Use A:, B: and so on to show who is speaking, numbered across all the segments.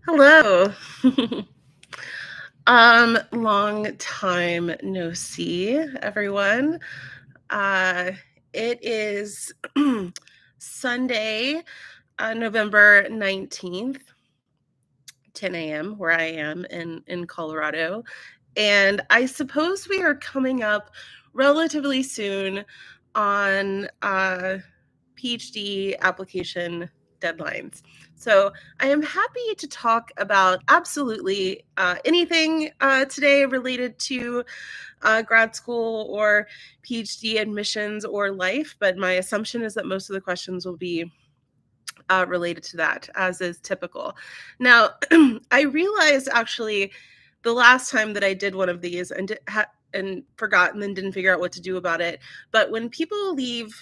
A: Hello. Long time no see, everyone. Uh, it is Sunday, November 19th, 10 a.m., where I am in Colorado. And I suppose we are coming up relatively soon on PhD application deadlines. So I am happy to talk about absolutely anything today related to grad school or PhD admissions or life, but my assumption is that most of the questions will be related to that, as is typical. Now, I realized actually the last time that I did one of these and forgot and then didn't figure out what to do about it. But when people leave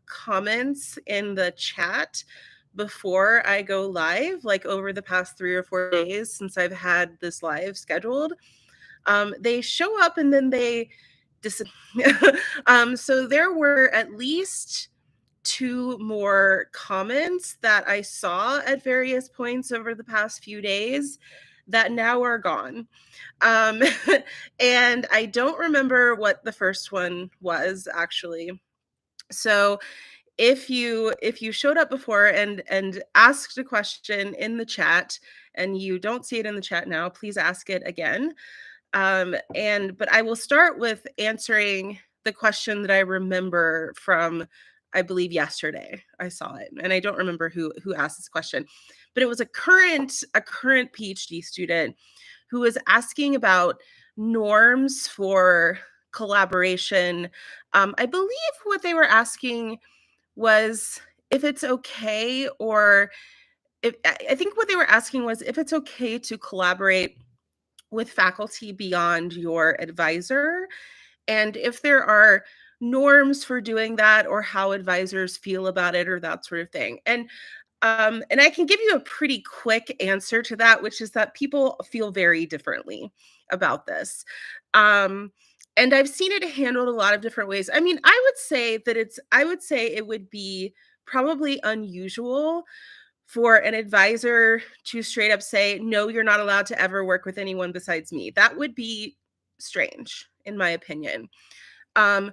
A: comments in the chat before I go live, like over the past 3 or 4 days since I've had this live scheduled, they show up and then they disappear. So there were at least two more comments that I saw at various points over the past few days that now are gone. Um, and I don't remember what the first one was actually. So if you showed up before and asked a question in the chat and you don't see it in the chat now, please ask it again. But I will start with answering the question that I remember from, I believe, yesterday. I saw it, and I don't remember who asked this question, but it was a current PhD student who was asking about norms for collaboration. I believe what they were asking was if it's okay, or if I think what they were asking was if it's okay to collaborate with faculty beyond your advisor, and if there are norms for doing that or how advisors feel about it or that sort of thing. And I can give you a pretty quick answer to that, which is that people feel very differently about this. Um, and I've seen it handled a lot of different ways. I mean, I would say it would be probably unusual for an advisor to straight up say, no, you're not allowed to ever work with anyone besides me. That would be strange, in my opinion. Um,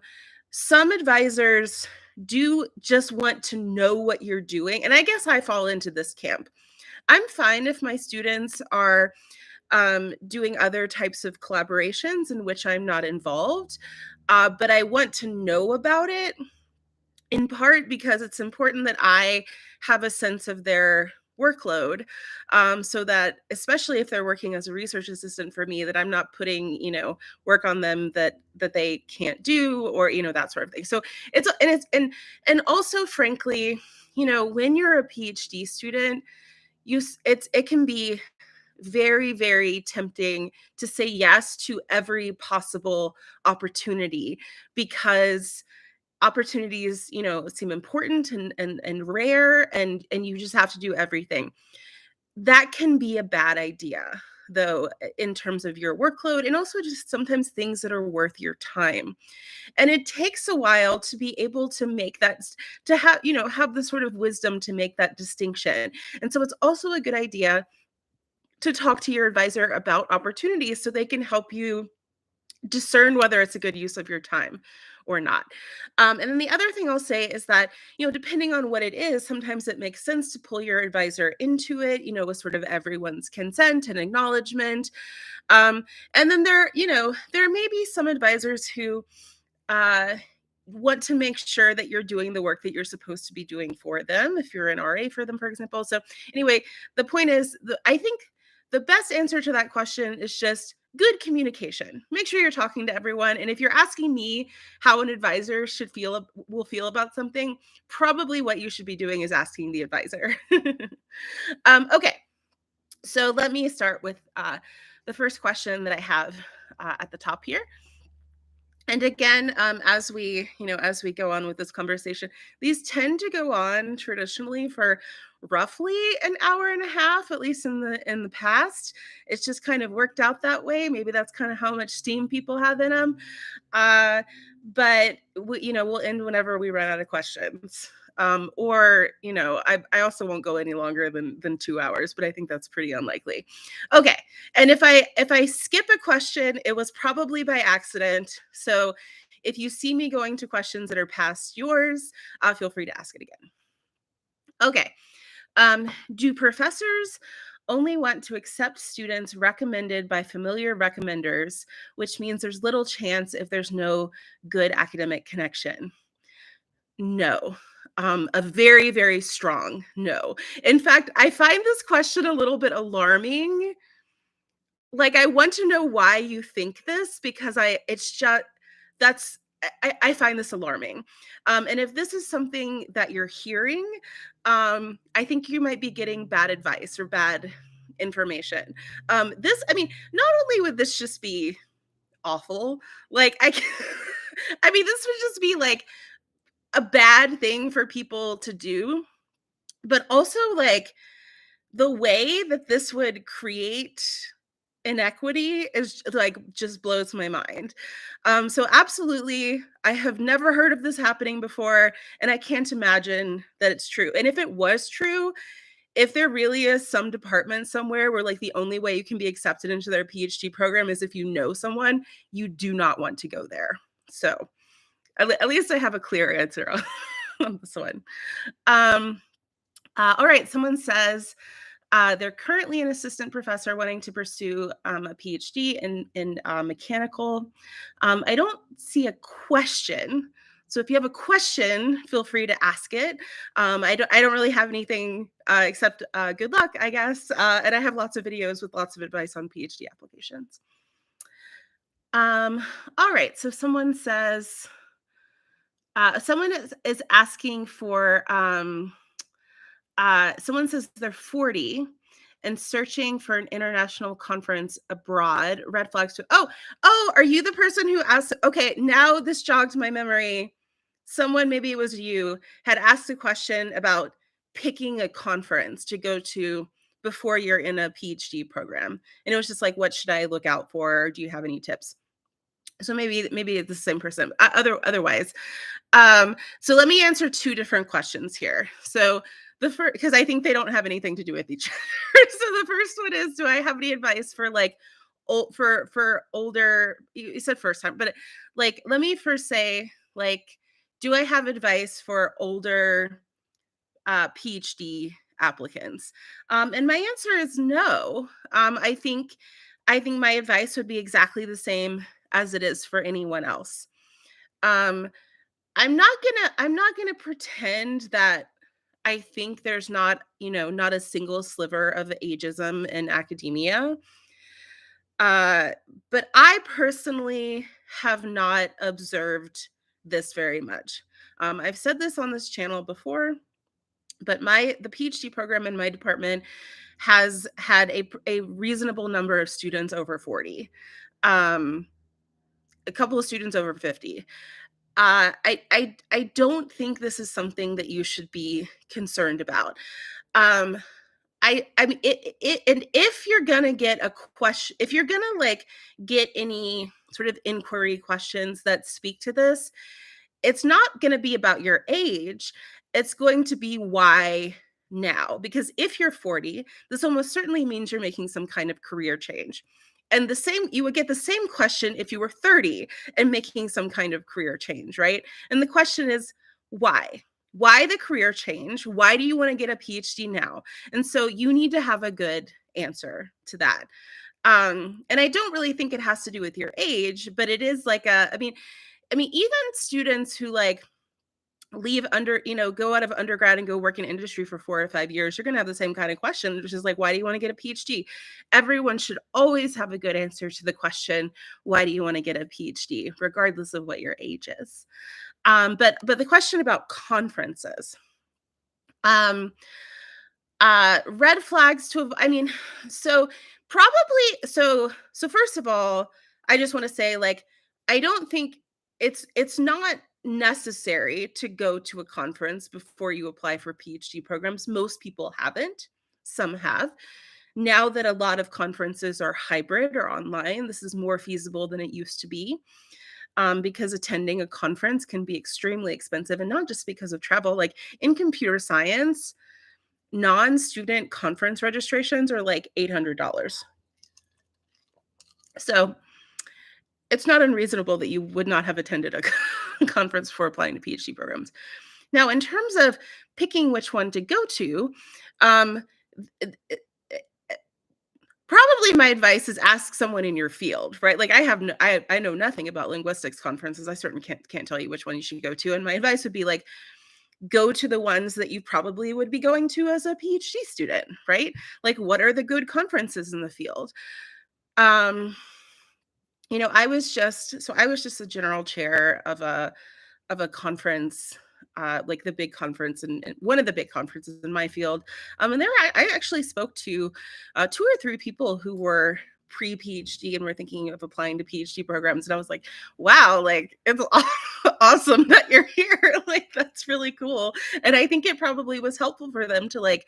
A: some advisors do just want to know what you're doing. And I guess I fall into this camp. I'm fine if my students are doing other types of collaborations in which I'm not involved, but I want to know about it, in part because it's important that I have a sense of their workload, so that, especially if they're working as a research assistant for me, that I'm not putting work on them that they can't do, or that sort of thing. So and also, frankly, when you're a PhD student, it can be very, very tempting to say yes to every possible opportunity, because opportunities seem important and rare, and you just have to do everything. That can be a bad idea, though, in terms of your workload, and also just sometimes things that are worth your time. And it takes a while to be able to make that, to have the sort of wisdom to make that distinction. And so it's also a good idea to talk to your advisor about opportunities so they can help you discern whether it's a good use of your time or not. And then the other thing I'll say is that, depending on what it is, sometimes it makes sense to pull your advisor into it, with sort of everyone's consent and acknowledgement. Um, and then there may be some advisors who uh, want to make sure that you're doing the work that you're supposed to be doing for them, if you're an RA for them, for example. So anyway, the point is, I think the best answer to that question is just good communication. Make sure you're talking to everyone. And if you're asking me how an advisor will feel about something, probably what you should be doing is asking the advisor. Okay, so let me start with the first question that I have at the top here. And again, as we go on with this conversation, these tend to go on traditionally for roughly an hour and a half, at least in the past. It's just kind of worked out that way. Maybe that's kind of how much steam people have in them. But we'll end whenever we run out of questions. Or, I also won't go any longer than 2 hours, but I think that's pretty unlikely. Okay. And if I skip a question, it was probably by accident. So if you see me going to questions that are past yours, feel free to ask it again. Okay. Do professors only want to accept students recommended by familiar recommenders, which means there's little chance if there's no good academic connection? No. A very, very strong no. In fact, I find this question a little bit alarming. Like, I want to know why you think this, because it's just that's I find this alarming. And if this is something that you're hearing, I think you might be getting bad advice or bad information. I mean, not only would this just be awful, like I mean, this would just be like a bad thing for people to do, but also like the way that this would create inequity is like just blows my mind. So absolutely, I have never heard of this happening before, and I can't imagine that it's true. And if it was true, if there really is some department somewhere where like the only way you can be accepted into their PhD program is if you know someone, you do not want to go there. So at least I have a clear answer on this one. Um, all right, someone says they're currently an assistant professor wanting to pursue a PhD in mechanical. I don't see a question. So if you have a question, feel free to ask it. I don't really have anything except good luck, I guess. And I have lots of videos with lots of advice on PhD applications. All right. So someone says, someone is asking for someone says they're 40 and searching for an international conference abroad. Red flags to are you the person who asked? Okay, now this jogged my memory. Someone, maybe it was you, had asked a question about picking a conference to go to before you're in a PhD program. And it was just like, what should I look out for? Do you have any tips? So maybe it's the same person. Otherwise, so let me answer two different questions here. So the first, because I think they don't have anything to do with each other. So the first one is, do I have any advice for like for older? You said first time, but like let me first say, like, do I have advice for older PhD applicants? And my answer is no. I think my advice would be exactly the same as it is for anyone else. Um, I'm not gonna pretend that I think there's not a single sliver of ageism in academia. Uh, but I personally have not observed this very much. I've said this on this channel before, but the PhD program in my department has had a reasonable number of students over 40. Um, a couple of students over 50. I don't think this is something that you should be concerned about. Um, I mean and if you're gonna get a question, if you're gonna like get any sort of inquiry questions that speak to this, it's not going to be about your age. It's going to be why now. Because if you're 40, this almost certainly means you're making some kind of career change. And you would get the same question if you were 30 and making some kind of career change, right? And the question is, why? Why the career change? Why do you want to get a PhD now? And so you need to have a good answer to that. And I don't really think it has to do with your age, but it is like I mean, even students who like go out of undergrad and go work in industry for 4 or 5 years, you're going to have the same kind of question, which is like, why do you want to get a PhD? Everyone should always have a good answer to the question, why do you want to get a PhD, regardless of what your age is. But the question about conferences, um, red flags I mean, so first of all, I just want to say, like, I don't think it's not necessary to go to a conference before you apply for PhD programs. Most people haven't, some have. Now that a lot of conferences are hybrid or online, this is more feasible than it used to be. because attending a conference can be extremely expensive, and not just because of travel. Like in computer science, non-student conference registrations are like $800. So it's not unreasonable that you would not have attended a conference before applying to PhD programs. Now, in terms of picking which one to go to, um, probably my advice is ask someone in your field, right? Like I know nothing about linguistics conferences. I certainly can't tell you which one you should go to. And my advice would be like, go to the ones that you probably would be going to as a PhD student, right? Like, what are the good conferences in the field? I was just a general chair of a conference, like the big conference and one of the big conferences in my field. And there I actually spoke to 2 or 3 people who were pre-PhD and were thinking of applying to PhD programs. And I was like, wow, like it's awesome that you're here. Like, that's really cool. And I think it probably was helpful for them to like,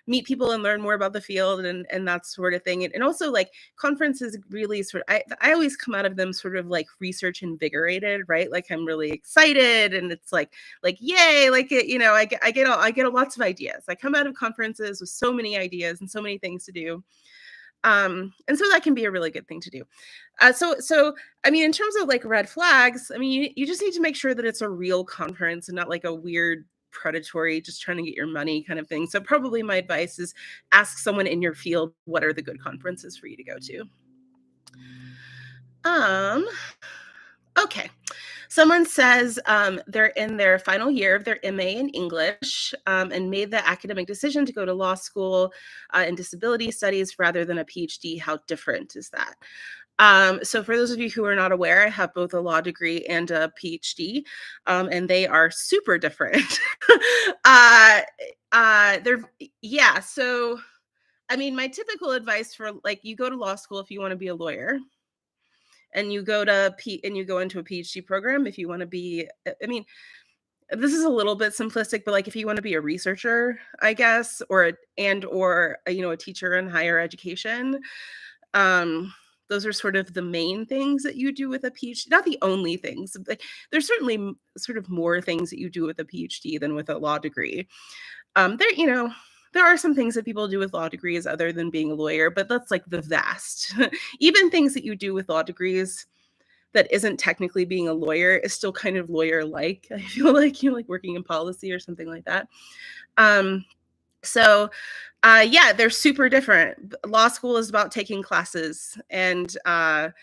A: meet people and learn more about the field and that sort of thing. And also like conferences really I always come out of them sort of like research invigorated, right? Like I'm really excited and it's like yay, like it, I get lots of ideas. I come out of conferences with so many ideas and so many things to do. And so that can be a really good thing to do. So I mean, in terms of like red flags, I mean, you just need to make sure that it's a real conference and not like a weird predatory, just trying to get your money kind of thing. So probably my advice is ask someone in your field, what are the good conferences for you to go to? Okay. Someone says they're in their final year of their MA in English and made the academic decision to go to law school in disability studies rather than a PhD. How different is that? So for those of you who are not aware, I have both a law degree and a PhD, and they are super different. So I mean, my typical advice for like, you go to law school if you want to be a lawyer, and you go into a PhD program if you want to be, I mean, this is a little bit simplistic, but like if you want to be a researcher, I guess, or a teacher in higher education, those are sort of the main things that you do with a PhD. Not the only things. There's certainly sort of more things that you do with a PhD than with a law degree. There are some things that people do with law degrees other than being a lawyer, but that's like the vast. Even things that you do with law degrees that isn't technically being a lawyer is still kind of lawyer-like. I feel like like working in policy or something like that. Yeah, they're super different. Law school is about taking classes, and a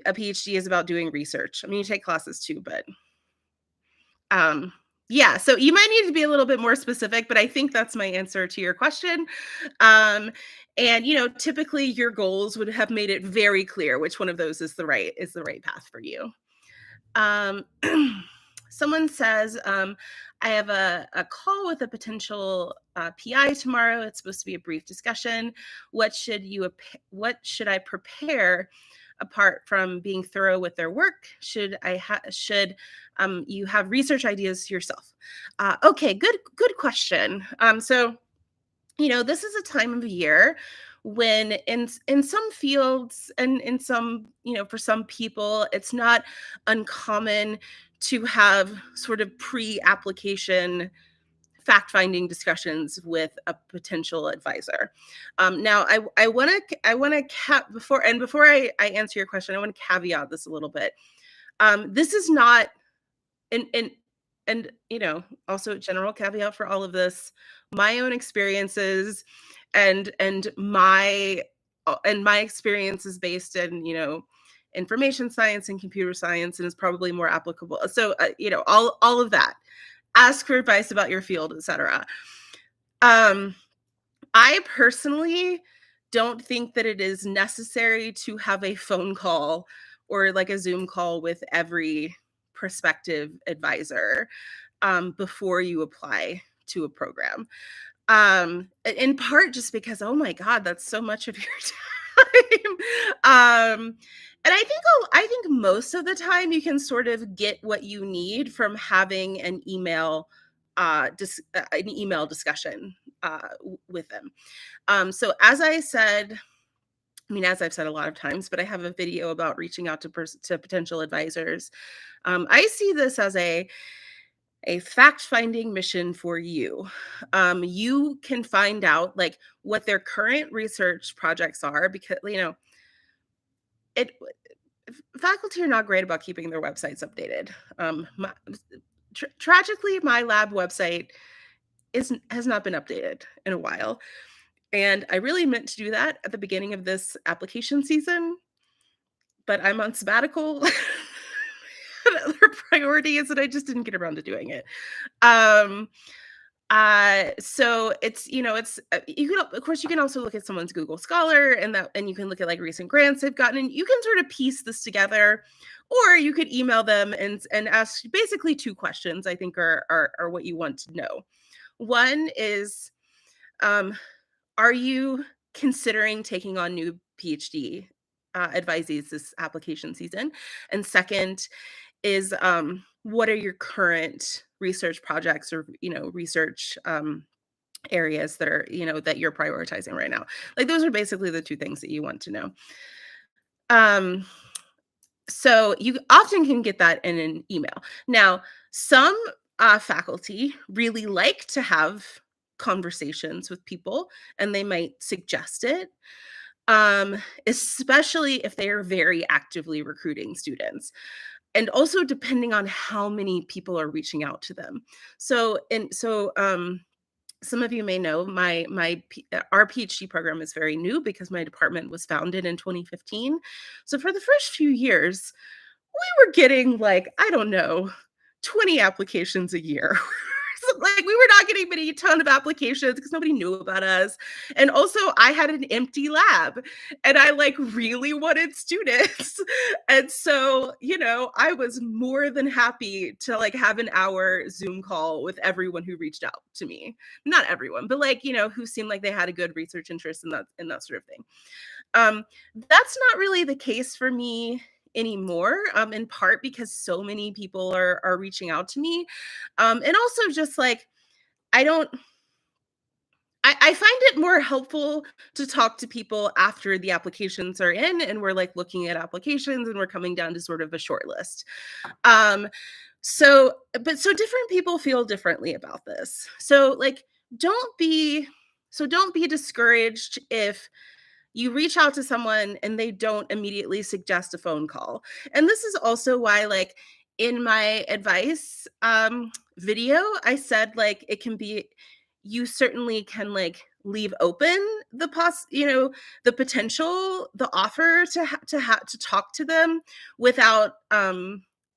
A: PhD is about doing research. I mean, you take classes too, but yeah, so you might need to be a little bit more specific, but I think that's my answer to your question. And typically your goals would have made it very clear which one of those is the right path for you. Someone says, I have a call with a potential PI tomorrow. It's supposed to be a brief discussion. What should I prepare apart from being thorough with their work? Should you have research ideas yourself? Okay, good question. So this is a time of year when in some fields and in some, for some people, it's not uncommon to have sort of pre-application fact-finding discussions with a potential advisor. Now, I want to before I answer your question, I want to caveat this a little bit. This is not and also a general caveat for all of this, my own experiences and my experience is based in information science and computer science, and is probably more applicable. So all of that. Ask for advice about your field, etc. I personally don't think that it is necessary to have a phone call or like a Zoom call with every prospective advisor before you apply to a program. In part just because, oh my God, that's so much of your time. And I think most of the time you can sort of get what you need from having an email discussion with them. So as I said I mean, as I've said a lot of times, but I have a video about reaching out to to potential advisors. I see this as a fact-finding mission for you. You can find out like what their current research projects are, because it faculty are not great about keeping their websites updated. Tragically, my lab website has not been updated in a while, and I really meant to do that at the beginning of this application season, but I'm on sabbatical. Other priorities, and I just didn't get around to doing it. Um, so it's, it's you can, of course, you can also look at someone's Google Scholar, and you can look at like recent grants they've gotten, and you can sort of piece this together, or you could email them and ask basically two questions. I think are what you want to know. One is, um, are you considering taking on new PhD advisees this application season? And second is, what are your current research projects or research areas that are that you're prioritizing right now? Like those are basically the two things that you want to know. Um, so you often can get that in an email. Now, some faculty really like to have conversations with people, and they might suggest it, especially if they are very actively recruiting students, and also depending on how many people are reaching out to them. So some of you may know our PhD program is very new because my department was founded in 2015. So for the first few years, we were getting like, I don't know, 20 applications a year. So, like, we were not getting a ton of applications because nobody knew about us. And also I had an empty lab and I like really wanted students. And so, I was more than happy to like have an hour Zoom call with everyone who reached out to me. Not everyone, but like, who seemed like they had a good research interest in that sort of thing. That's not really the case for me anymore, in part because so many people are reaching out to me. And also just like I don't I find it more helpful to talk to people after the applications are in and we're like looking at applications and we're coming down to sort of a short list. Um, so different people feel differently about this. Don't be discouraged if you reach out to someone and they don't immediately suggest a phone call. And this is also why, like, in my advice video, I said like it can be, you certainly can like leave open the potential, the offer to talk to them without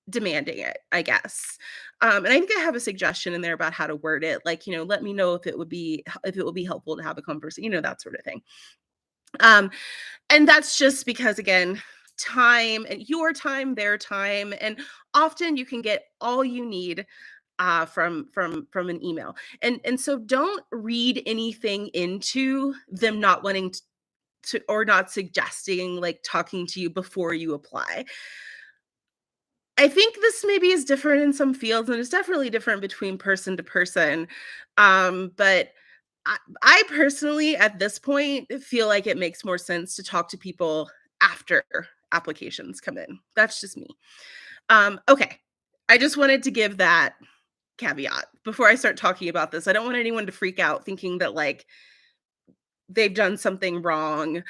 A: demanding it, I guess. And I think I have a suggestion in there about how to word it, like, let me know if it would be helpful to have a conversation, that sort of thing. um and that's just because, again, time, and your time, their time, and often you can get all you need from an email. And so don't read anything into them not wanting to, or not suggesting like talking to you before you apply. I think this maybe is different in some fields, and it's definitely different between person to person. But I personally, at this point, feel like it makes more sense to talk to people after applications come in. That's just me. Okay. I just wanted to give that caveat before I start talking about this. I don't want anyone to freak out thinking that like they've done something wrong,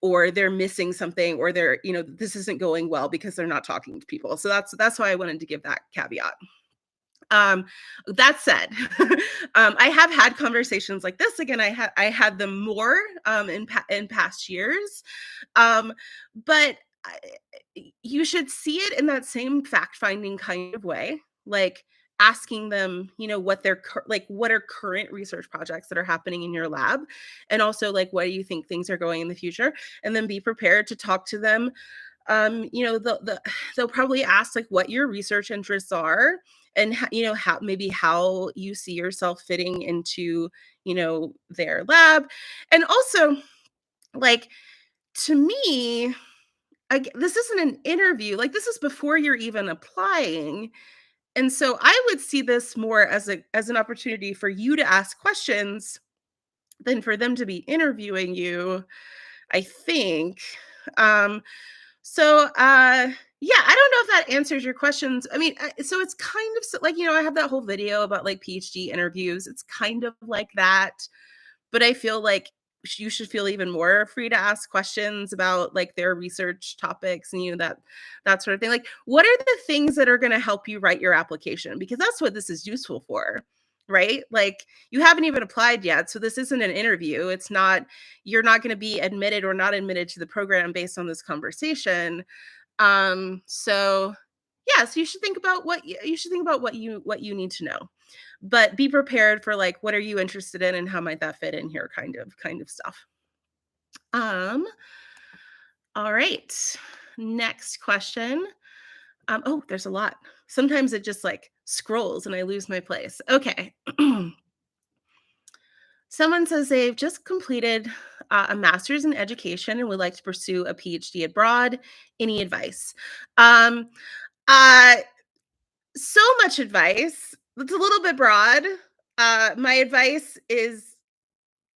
A: or they're missing something, or this isn't going well because they're not talking to people. So that's why I wanted to give that caveat. Um, that said, I have had conversations like this. Again, I had them more in past years, but you should see it in that same fact finding kind of way, like asking them, what are current research projects that are happening in your lab, and also like what do you think things are going in the future, and then be prepared to talk to them. They'll probably ask like what your research interests are, and how you see yourself fitting into their lab. And also, like, to me, this isn't an interview, like this is before you're even applying. And so I would see this more as an opportunity for you to ask questions than for them to be interviewing you. I think. Um, yeah, I don't know if that answers your questions. I mean, so it's kind of like, I have that whole video about like PhD interviews. It's kind of like that, but I feel like you should feel even more free to ask questions about like their research topics and that sort of thing. Like, what are the things that are going to help you write your application? Because that's what this is useful for, right? Like, you haven't even applied yet, so this isn't an interview. You're not going to be admitted or not admitted to the program based on this conversation. So yeah, so you should think about what you need to know, but be prepared for like, what are you interested in and how might that fit in here, kind of stuff. All right, next question. Oh, there's a lot. Sometimes it just like scrolls and I lose my place. Okay. Someone says they've just completed a master's in education and would like to pursue a PhD abroad. Any advice? Um, uh, so much advice. It's a little bit broad. My advice is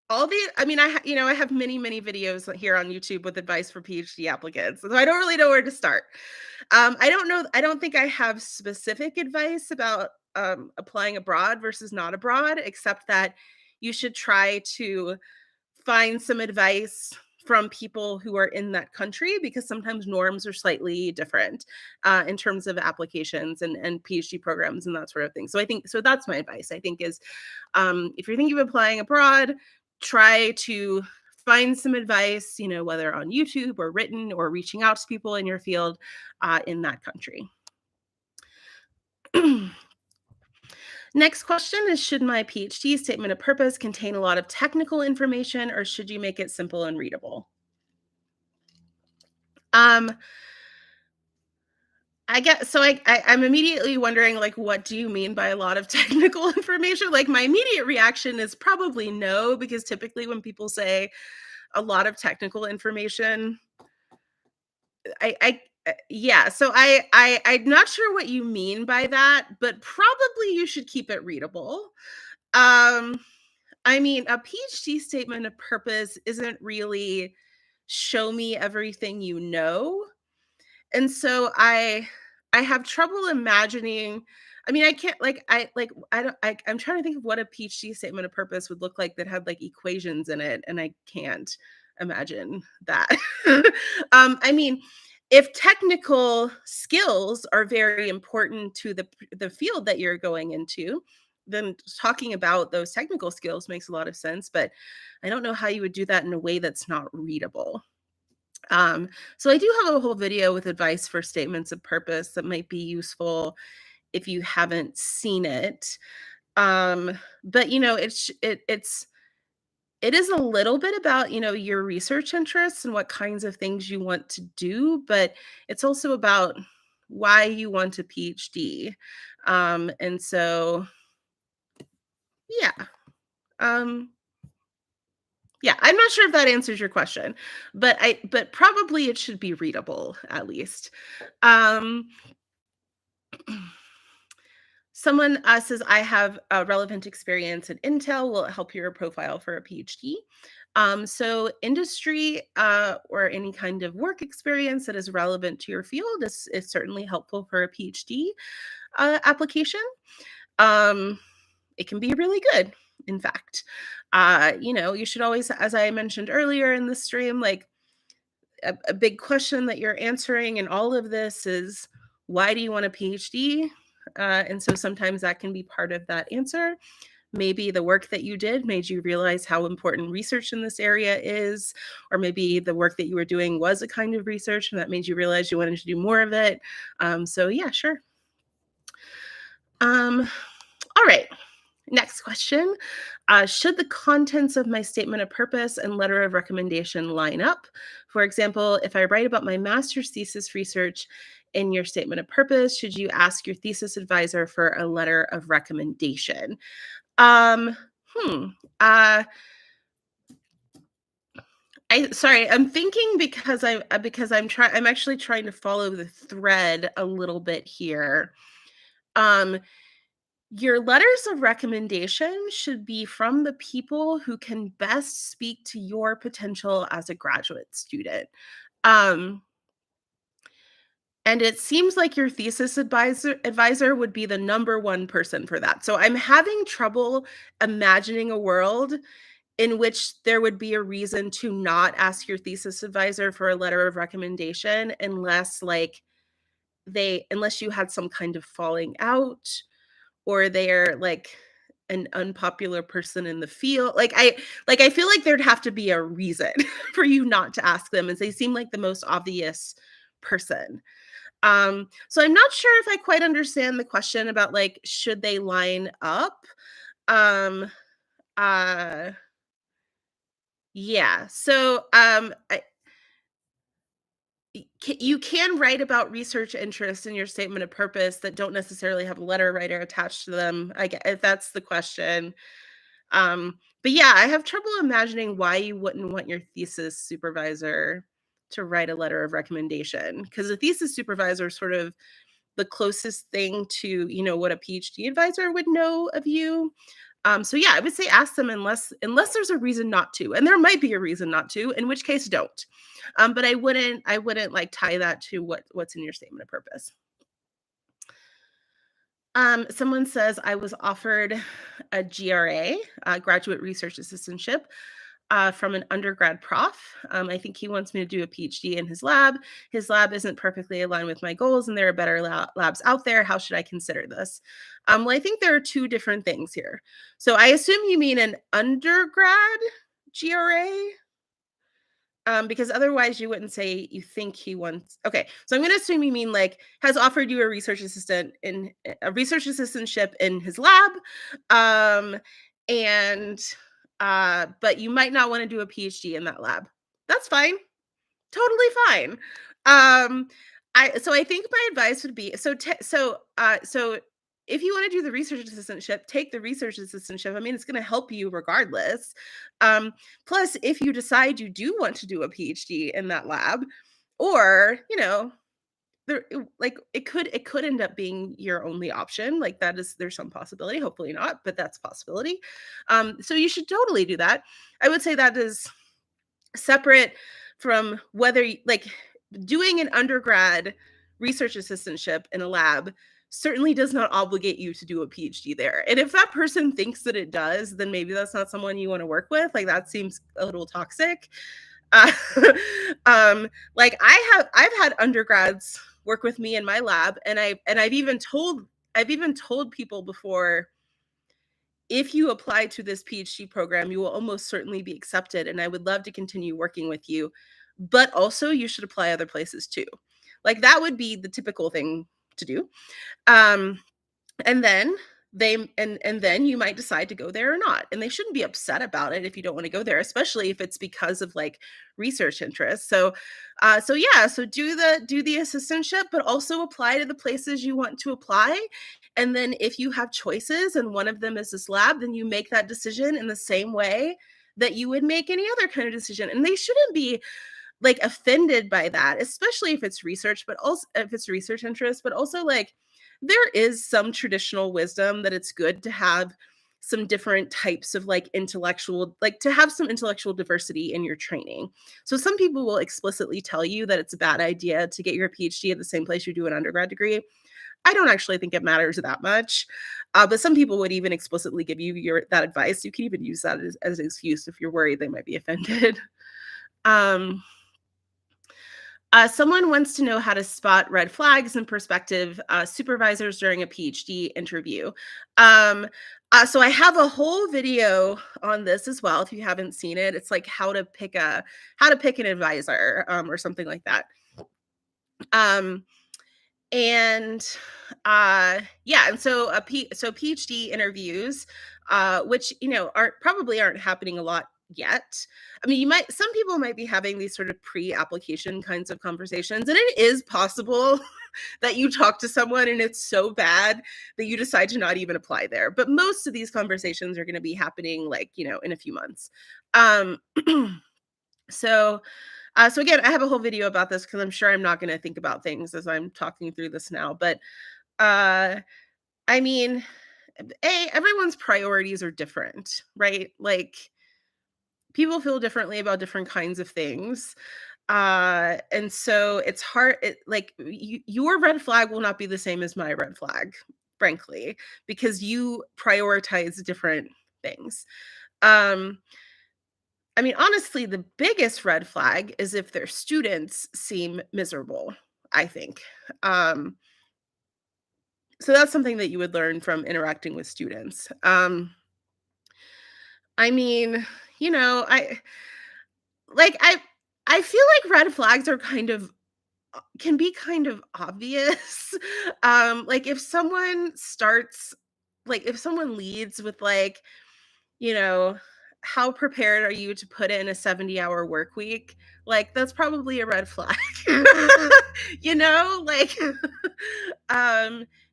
A: I mean, I have many, many videos here on YouTube with advice for PhD applicants. So I don't really know where to start. I don't know. I don't think I have specific advice about applying abroad versus not abroad, except that you should try to find some advice from people who are in that country, because sometimes norms are slightly different in terms of applications and PhD programs and that sort of thing. So I think, so that's my advice, I think, is if you're thinking of applying abroad, try to find some advice, whether on YouTube or written or reaching out to people in your field in that country. Next question is, should my PhD statement of purpose contain a lot of technical information, or should you make it simple and readable? I get so I'm immediately wondering, like, what do you mean by a lot of technical information? Like, my immediate reaction is probably no, because typically when people say a lot of technical information, yeah. So I'm not sure what you mean by that, but probably you should keep it readable. Um, I mean, a PhD statement of purpose isn't really show me everything you know. And so I have trouble imagining. I mean, I can't I don't I'm trying to think of what a PhD statement of purpose would look like that had like equations in it, and I can't imagine that. I mean, if technical skills are very important to the field that you're going into, then talking about those technical skills makes a lot of sense, but I don't know how you would do that in a way that's not readable. So I do have a whole video with advice for statements of purpose that might be useful if you haven't seen it. But it is a little bit about, your research interests and what kinds of things you want to do, but it's also about why you want a PhD. And so yeah. Um yeah, I'm not sure if that answers your question, but probably it should be readable at least. Um Someone says, I have a relevant experience at Intel. Will it help your profile for a PhD? So industry or any kind of work experience that is relevant to your field is certainly helpful for a PhD application. Um, it can be really good, in fact. You should always, as I mentioned earlier in the stream, like a big question that you're answering in all of this is, why do you want a PhD? And so sometimes that can be part of that answer. Maybe the work that you did made you realize how important research in this area is, or maybe the work that you were doing was a kind of research and that made you realize you wanted to do more of it. So yeah, sure. All right. Next question. Should the contents of my statement of purpose and letter of recommendation line up? For example, if I write about my master's thesis research in your statement of purpose, should you ask your thesis advisor for a letter of recommendation? Um, hmm. I'm thinking because I'm actually trying to follow the thread a little bit here. Um, Your letters of recommendation should be from the people who can best speak to your potential as a graduate student. Um, and it seems like your thesis advisor would be the number one person for that. So I'm having trouble imagining a world in which there would be a reason to not ask your thesis advisor for a letter of recommendation unless unless you had some kind of falling out, or they're like an unpopular person in the field. I feel like there'd have to be a reason for you not to ask them, as they seem like the most obvious person. So I'm not sure if I quite understand the question about like should they line up? Um uh yeah. You can write about research interests in your statement of purpose that don't necessarily have a letter writer attached to them. I get if that's the question. But yeah, I have trouble imagining why you wouldn't want your thesis supervisor to write a letter of recommendation, because the thesis supervisor is sort of the closest thing to, what a PhD advisor would know of you. So yeah, I would say ask them unless there's a reason not to, and there might be a reason not to, in which case don't. But I wouldn't like tie that to what's in your statement of purpose. Someone says I was offered a GRA, graduate research assistantship, from an undergrad prof. I think he wants me to do a PhD in his lab. His lab isn't perfectly aligned with my goals, and there are better labs out there. How should I consider this? Well, I think there are two different things here. So I assume you mean an undergrad GRA, because otherwise you wouldn't say you think he wants. Okay, so I'm going to assume you mean like has offered you a research assistantship in his lab, um, and but you might not want to do a PhD in that lab. That's fine, totally fine. Um, I think my advice would be so if you want to do the research assistantship, take the research assistantship. I mean, it's going to help you regardless. Plus, if you decide you do want to do a PhD in that lab, or it could end up being your only option. Like there's some possibility, hopefully not, but that's a possibility. So you should totally do that. I would say that is separate from whether doing an undergrad research assistantship in a lab certainly does not obligate you to do a PhD there. And if that person thinks that it does, then maybe that's not someone you want to work with. Like that seems a little toxic. Uh, I've had undergrads work with me in my lab, and I've even told people before, if you apply to this PhD program, you will almost certainly be accepted, and I would love to continue working with you. But also, you should apply other places too. Like that would be the typical thing to do. Um, and then then you might decide to go there or not, and they shouldn't be upset about it if you don't want to go there, especially if it's because of like research interests. So do the assistantship, but also apply to the places you want to apply. And then if you have choices and one of them is this lab, then you make that decision in the same way that you would make any other kind of decision, and they shouldn't be like offended by that, especially if it's research, but also if it's research interest, but also like there is some traditional wisdom that it's good to have some different types of to have some intellectual diversity in your training. So some people will explicitly tell you that it's a bad idea to get your PhD at the same place you do an undergrad degree. I don't actually think it matters that much, but some people would even explicitly give you that advice. You can even use that as an excuse if you're worried they might be offended. Um, Someone wants to know how to spot red flags and prospective supervisors during a PhD interview. So I have a whole video on this as well. If you haven't seen it, it's like how to pick an advisor, or something like that. Um, and yeah, and so PhD interviews, which aren't happening a lot yet. I mean, some people might be having these sort of pre-application kinds of conversations, and it is possible that you talk to someone and it's so bad that you decide to not even apply there. But most of these conversations are going to be happening in a few months. Um, so again, I have a whole video about this because I'm sure I'm not going to think about things as I'm talking through this now. But I mean, everyone's priorities are different, right? Like, people feel differently about different kinds of things. And so it's hard, like, your red flag will not be the same as my red flag, frankly, because you prioritize different things. Um, I mean, honestly, the biggest red flag is if their students seem miserable, I think. Um, so that's something that you would learn from interacting with students. I mean, you know, like I feel like red flags are kind of can be kind of obvious. Like if someone starts like if someone leads with like, you know, how prepared are you to put in a 70-hour work week? Like that's probably a red flag. You know, like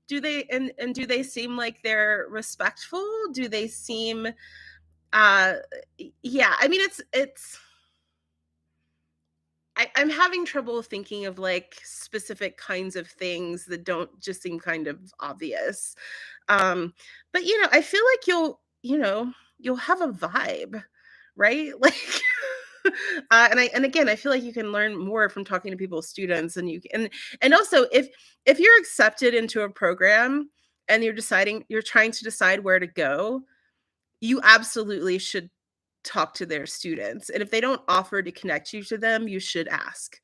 A: do they and do they seem like they're respectful? Do they seem uh yeah, I mean I'm having trouble thinking of like specific kinds of things that don't just seem kind of obvious. Um, but you know, I feel like you'll have a vibe, right? Like and again, I feel like you can learn more from talking to people's students and and also if you're accepted into a program and you're trying to decide where to go, you absolutely should talk to their students. And if they don't offer to connect you to them, you should ask.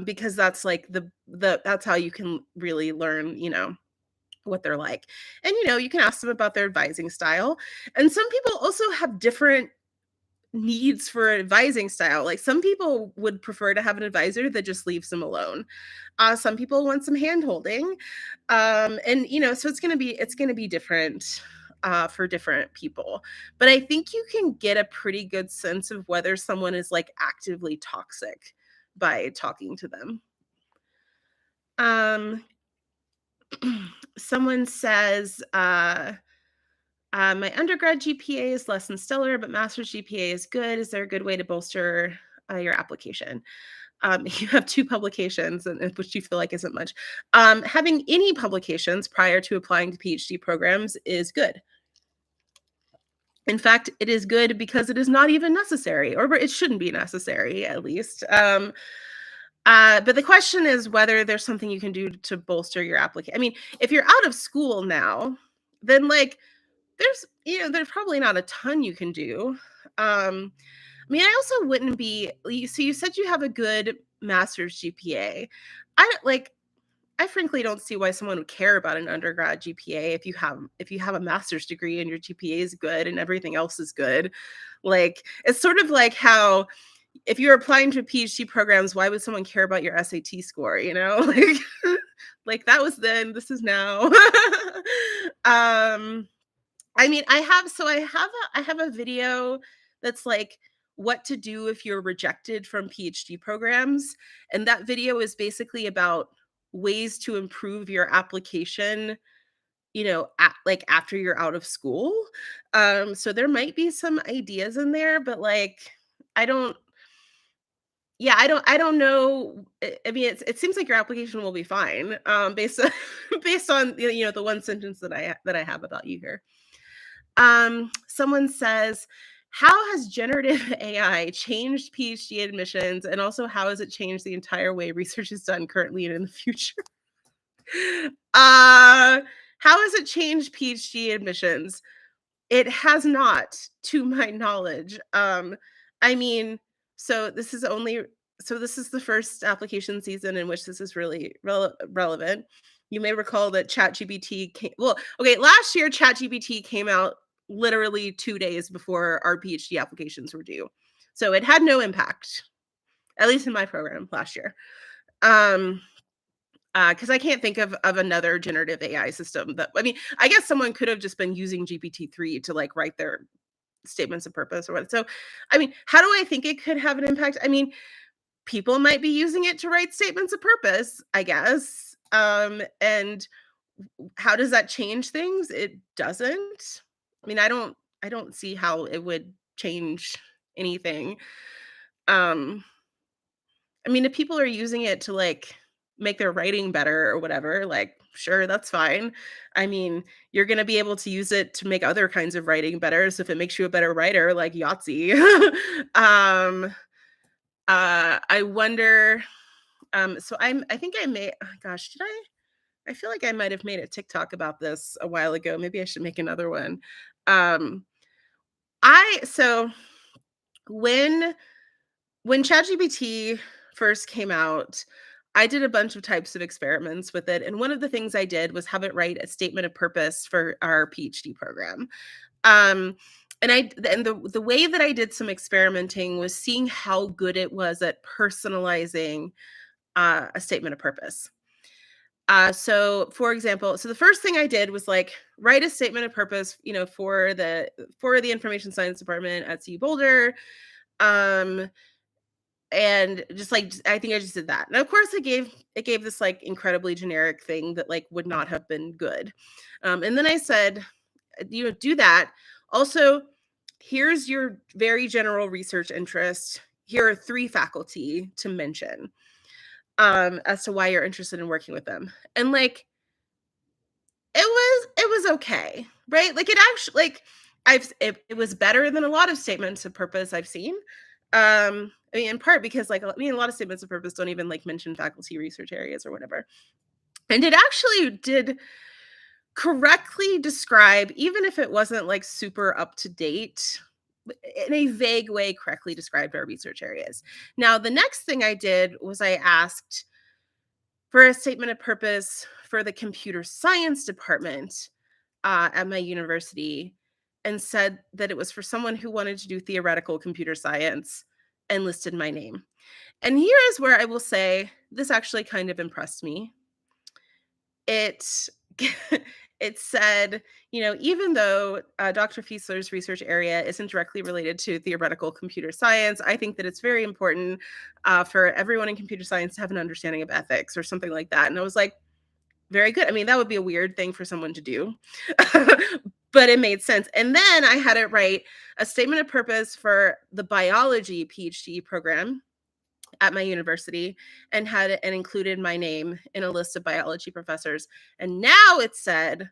A: Because that's like that's how you can really learn, what they're like. And you can ask them about their advising style. And some people also have different needs for advising style. Like some people would prefer to have an advisor that just leaves them alone. Some people want some hand holding. And so it's gonna be different for different people. But I think you can get a pretty good sense of whether someone is like actively toxic by talking to them. Um, Someone says, my undergrad GPA is less than stellar, but master's GPA is good. Is there a good way to bolster your application? You have two publications, which you feel like isn't much. Having any publications prior to applying to PhD programs is good. In fact, it is good because it is not even necessary, or it shouldn't be necessary, at least. But the question is whether there's something you can do to bolster your application. I mean, if you're out of school now, then like there's probably not a ton you can do. I mean, I also wouldn't be. So you said you have a good master's GPA. I frankly don't see why someone would care about an undergrad GPA if you have a master's degree and your GPA is good and everything else is good. Like it's sort of like how if you're applying to PhD programs, why would someone care about your SAT score? Like like that was then, this is now. um I mean, I have a video that's like what to do if you're rejected from PhD programs, and that video is basically about ways to improve your application, like after you're out of school. So there might be some ideas in there, but like I don't yeah, I don't know. I mean, it seems like your application will be fine, based on based on the one sentence that I have about you here. Someone says, how has generative AI changed PhD admissions? And also, how has it changed the entire way research is done currently and in the future? How has it changed PhD admissions? It has not, to my knowledge. I mean, so this is only so this is the first application season in which this is really relevant. You may recall that ChatGPT came well, okay, last year ChatGPT came out literally 2 days before our PhD applications were due. So it had no impact, at least in my program last year. Um, because I can't think of another generative AI system that I mean, I guess someone could have just been using GPT-3 to like write their statements of purpose or what. So, I mean, how do I think it could have an impact? I mean, people might be using it to write statements of purpose, I guess. And how does that change things? It doesn't. I mean, I don't see how it would change anything. Um, I mean, if people are using it to like make their writing better or whatever, like sure, that's fine. I mean, you're gonna be able to use it to make other kinds of writing better, so if it makes you a better writer, like Yahtzee. Um, I wonder, so I think I made oh gosh, did I feel like I might have made a TikTok about this a while ago, maybe I should make another one. Um, I so when ChatGPT first came out, I did a bunch of types of experiments with it, and one of the things I did was have it write a statement of purpose for our PhD program. Um, and the way that I did some experimenting was seeing how good it was at personalizing a statement of purpose. So for example, so the first thing I did was like write a statement of purpose, for the information science department at CU Boulder. Um, and just like I think I just did that. And of course it gave this like incredibly generic thing that like would not have been good. And then I said, do that. Also, here's your very general research interest. Here are 3 faculty to mention as to why you're interested in working with them. And like it was okay, right? Like it actually like it was better than a lot of statements of purpose I've seen. I mean, in part because like I mean, a lot of statements of purpose don't even like mention faculty research areas or whatever. And it actually did correctly describe, even if it wasn't like super up to date, in a vague way, correctly described our research areas. Now, the next thing I did was I asked for a statement of purpose for the computer science department at my university and said that it was for someone who wanted to do theoretical computer science and listed my name. And here is where I will say this actually kind of impressed me. It it said, even though Dr. Fiesler's research area isn't directly related to theoretical computer science, I think that it's very important for everyone in computer science to have an understanding of ethics or something like that. And I was like, very good. I mean, that would be a weird thing for someone to do, but it made sense. And then I had it write a statement of purpose for the biology PhD program at my university and included my name in a list of biology professors. And now it said,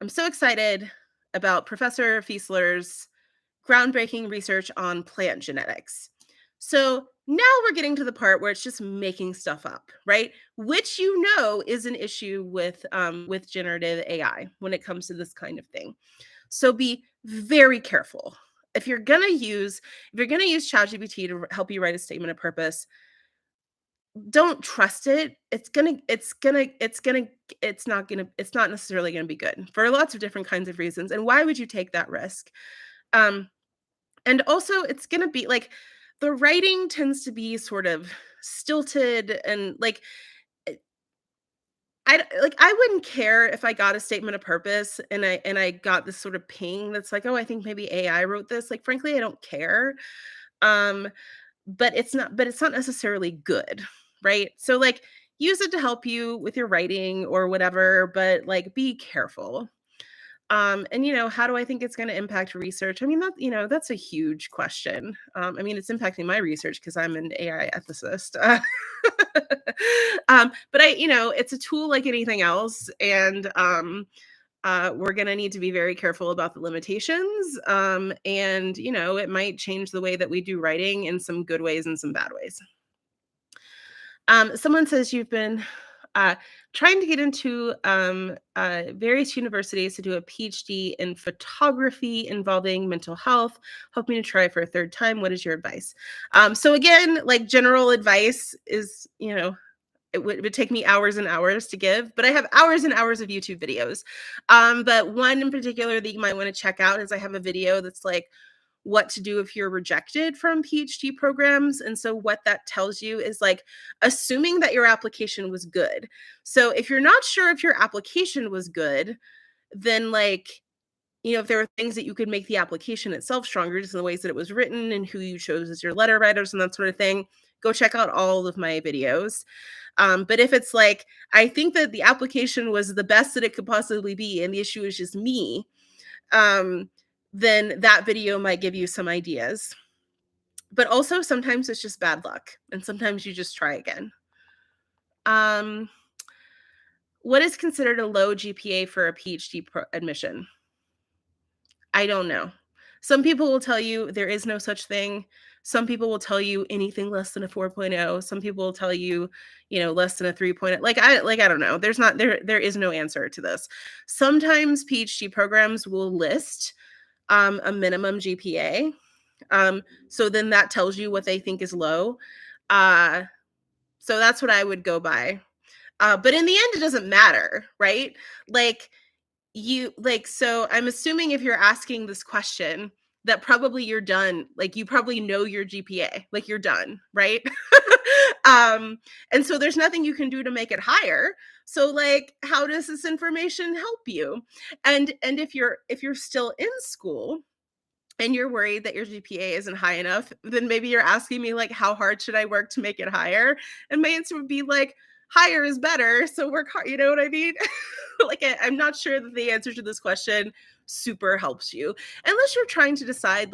A: I'm so excited about Professor Fiesler's groundbreaking research on plant genetics. So now we're getting to the part where it's just making stuff up, right? Which is an issue with generative AI when it comes to this kind of thing. So be very careful. If you're gonna use ChatGPT to help you write a statement of purpose, don't trust it. It's not necessarily gonna be good for lots of different kinds of reasons. And why would you take that risk? Um, and also it's gonna be like the writing tends to be sort of stilted and like I wouldn't care if I got a statement of purpose and I got this sort of ping that's like, oh, I think maybe AI wrote this. Like, frankly, I don't care. Um, but it's not necessarily good, right? So like use it to help you with your writing or whatever, but like be careful. And how do I think it's going to impact research? I mean, that's a huge question. I mean, it's impacting my research because I'm an AI ethicist. But it's a tool like anything else, and we're going to need to be very careful about the limitations. And it might change the way that we do writing in some good ways and some bad ways. Someone says you've been trying to get into various universities to do a PhD in photography involving mental health, hoping to try for a 3rd time. What is your advice? So again, like general advice is, it would take me hours and hours to give, but I have hours and hours of YouTube videos. But one in particular that you might want to check out is I have a video that's like, what to do if you're rejected from PhD programs. And so what that tells you is like assuming that your application was good. So if you're not sure if your application was good, then like, if there were things that you could make the application itself stronger, just in the ways that it was written and who you chose as your letter writers and that sort of thing, go check out all of my videos. But if it's like, I think that the application was the best that it could possibly be, and the issue is just me, then that video might give you some ideas. But also sometimes it's just bad luck, and sometimes you just try again. What is considered a low GPA for a PhD admission? I don't know. Some people will tell you there is no such thing. Some people will tell you anything less than a 4.0. Some people will tell you, less than a 3.0. I don't know. There is no answer to this. Sometimes PhD programs will list a minimum GPA. So then that tells you what they think is low. So that's what I would go by. But in the end, it doesn't matter, right? So I'm assuming if you're asking this question that probably you're done, you probably know your GPA, you're done, right? And so there's nothing you can do to make it higher. So how does this information help you? And if you're still in school and you're worried that your GPA isn't high enough, then maybe you're asking me how hard should I work to make it higher? And my answer would be higher is better. So work hard. You know what I mean? I'm not sure that the answer to this question super helps you unless you're trying to decide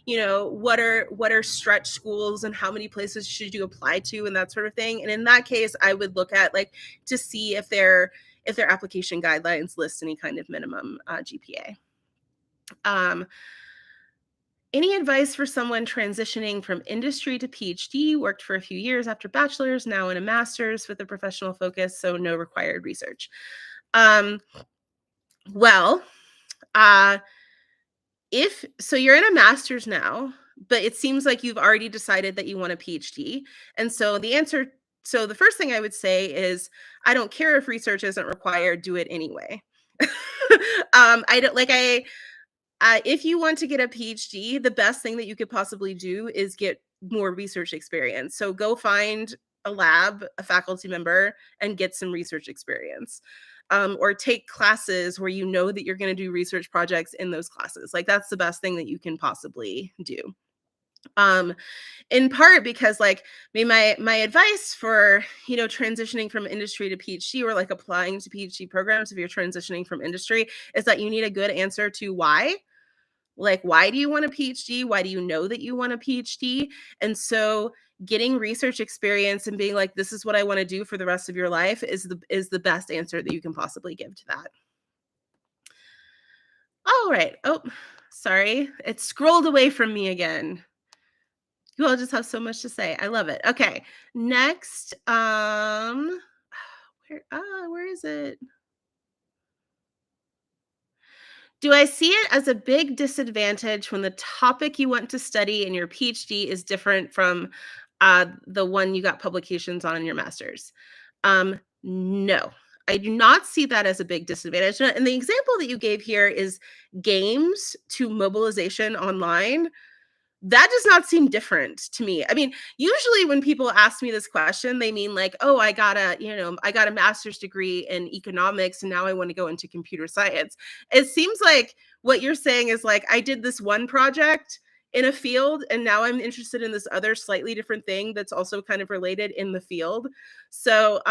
A: what are stretch schools and how many places should you apply to and that sort of thing. And in that case, I would look at to see if their application guidelines list any kind of minimum GPA. Any advice for someone transitioning from industry to PhD, worked for a few years after bachelor's, now in a master's with a professional focus, so no required research? Well, if so you're in a master's now, but it seems like you've already decided that you want a PhD. And so the first thing I would say is, I don't care if research isn't required, do it anyway. If you want to get a PhD, the best thing that you could possibly do is get more research experience. So go find a lab, a faculty member, and get some research experience. Or take classes where you know that you're going to do research projects in those classes. That's the best thing that you can possibly do. In part because my advice for transitioning from industry to PhD, or applying to PhD programs if you're transitioning from industry, is that you need a good answer to why. Why do you want a PhD? Why do you know that you want a PhD? And so getting research experience and being this is what I want to do for the rest of your life is the best answer that you can possibly give to that. All right. Oh, sorry. It scrolled away from me again. You all just have so much to say. I love it. Okay. Next, where is it? Do I see it as a big disadvantage when the topic you want to study in your PhD is different from the one you got publications on in your master's? No, I do not see that as a big disadvantage. And the example that you gave here is games to mobilization online. That does not seem different to me. I mean, usually when people ask me this question, they mean oh, I got a master's degree in economics and now I want to go into computer science. It seems like what you're saying is I did this one project in a field and now I'm interested in this other slightly different thing that's also kind of related in the field. So,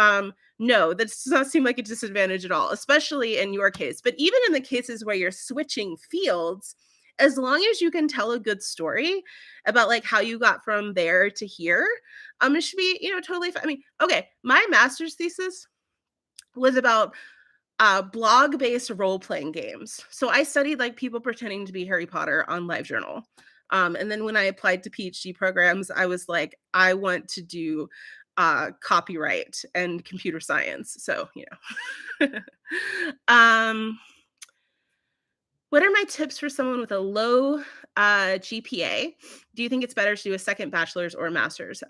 A: no, that does not seem like a disadvantage at all, especially in your case. But even in the cases where you're switching fields, as long as you can tell a good story about how you got from there to here, it should be, totally fine. I mean, okay, my master's thesis was about blog-based role-playing games. So I studied people pretending to be Harry Potter on LiveJournal. And then when I applied to PhD programs, I was I want to do copyright and computer science. So, what are my tips for someone with a low GPA? Do you think it's better to do a second bachelor's or a master's?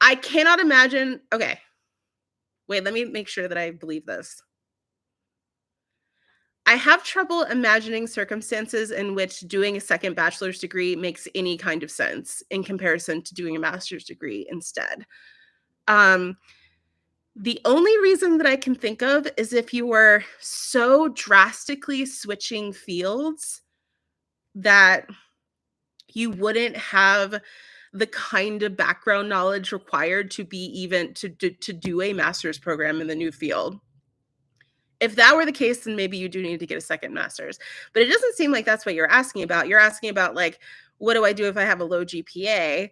A: I cannot imagine. Okay. Wait, let me make sure that I believe this. I have trouble imagining circumstances in which doing a second bachelor's degree makes any kind of sense in comparison to doing a master's degree instead. The only reason that I can think of is if you were so drastically switching fields that you wouldn't have the kind of background knowledge required to be even to do a master's program in the new field. If that were the case, then maybe you do need to get a second master's. But it doesn't seem like that's what you're asking about. You're asking about what do I do if I have a low GPA?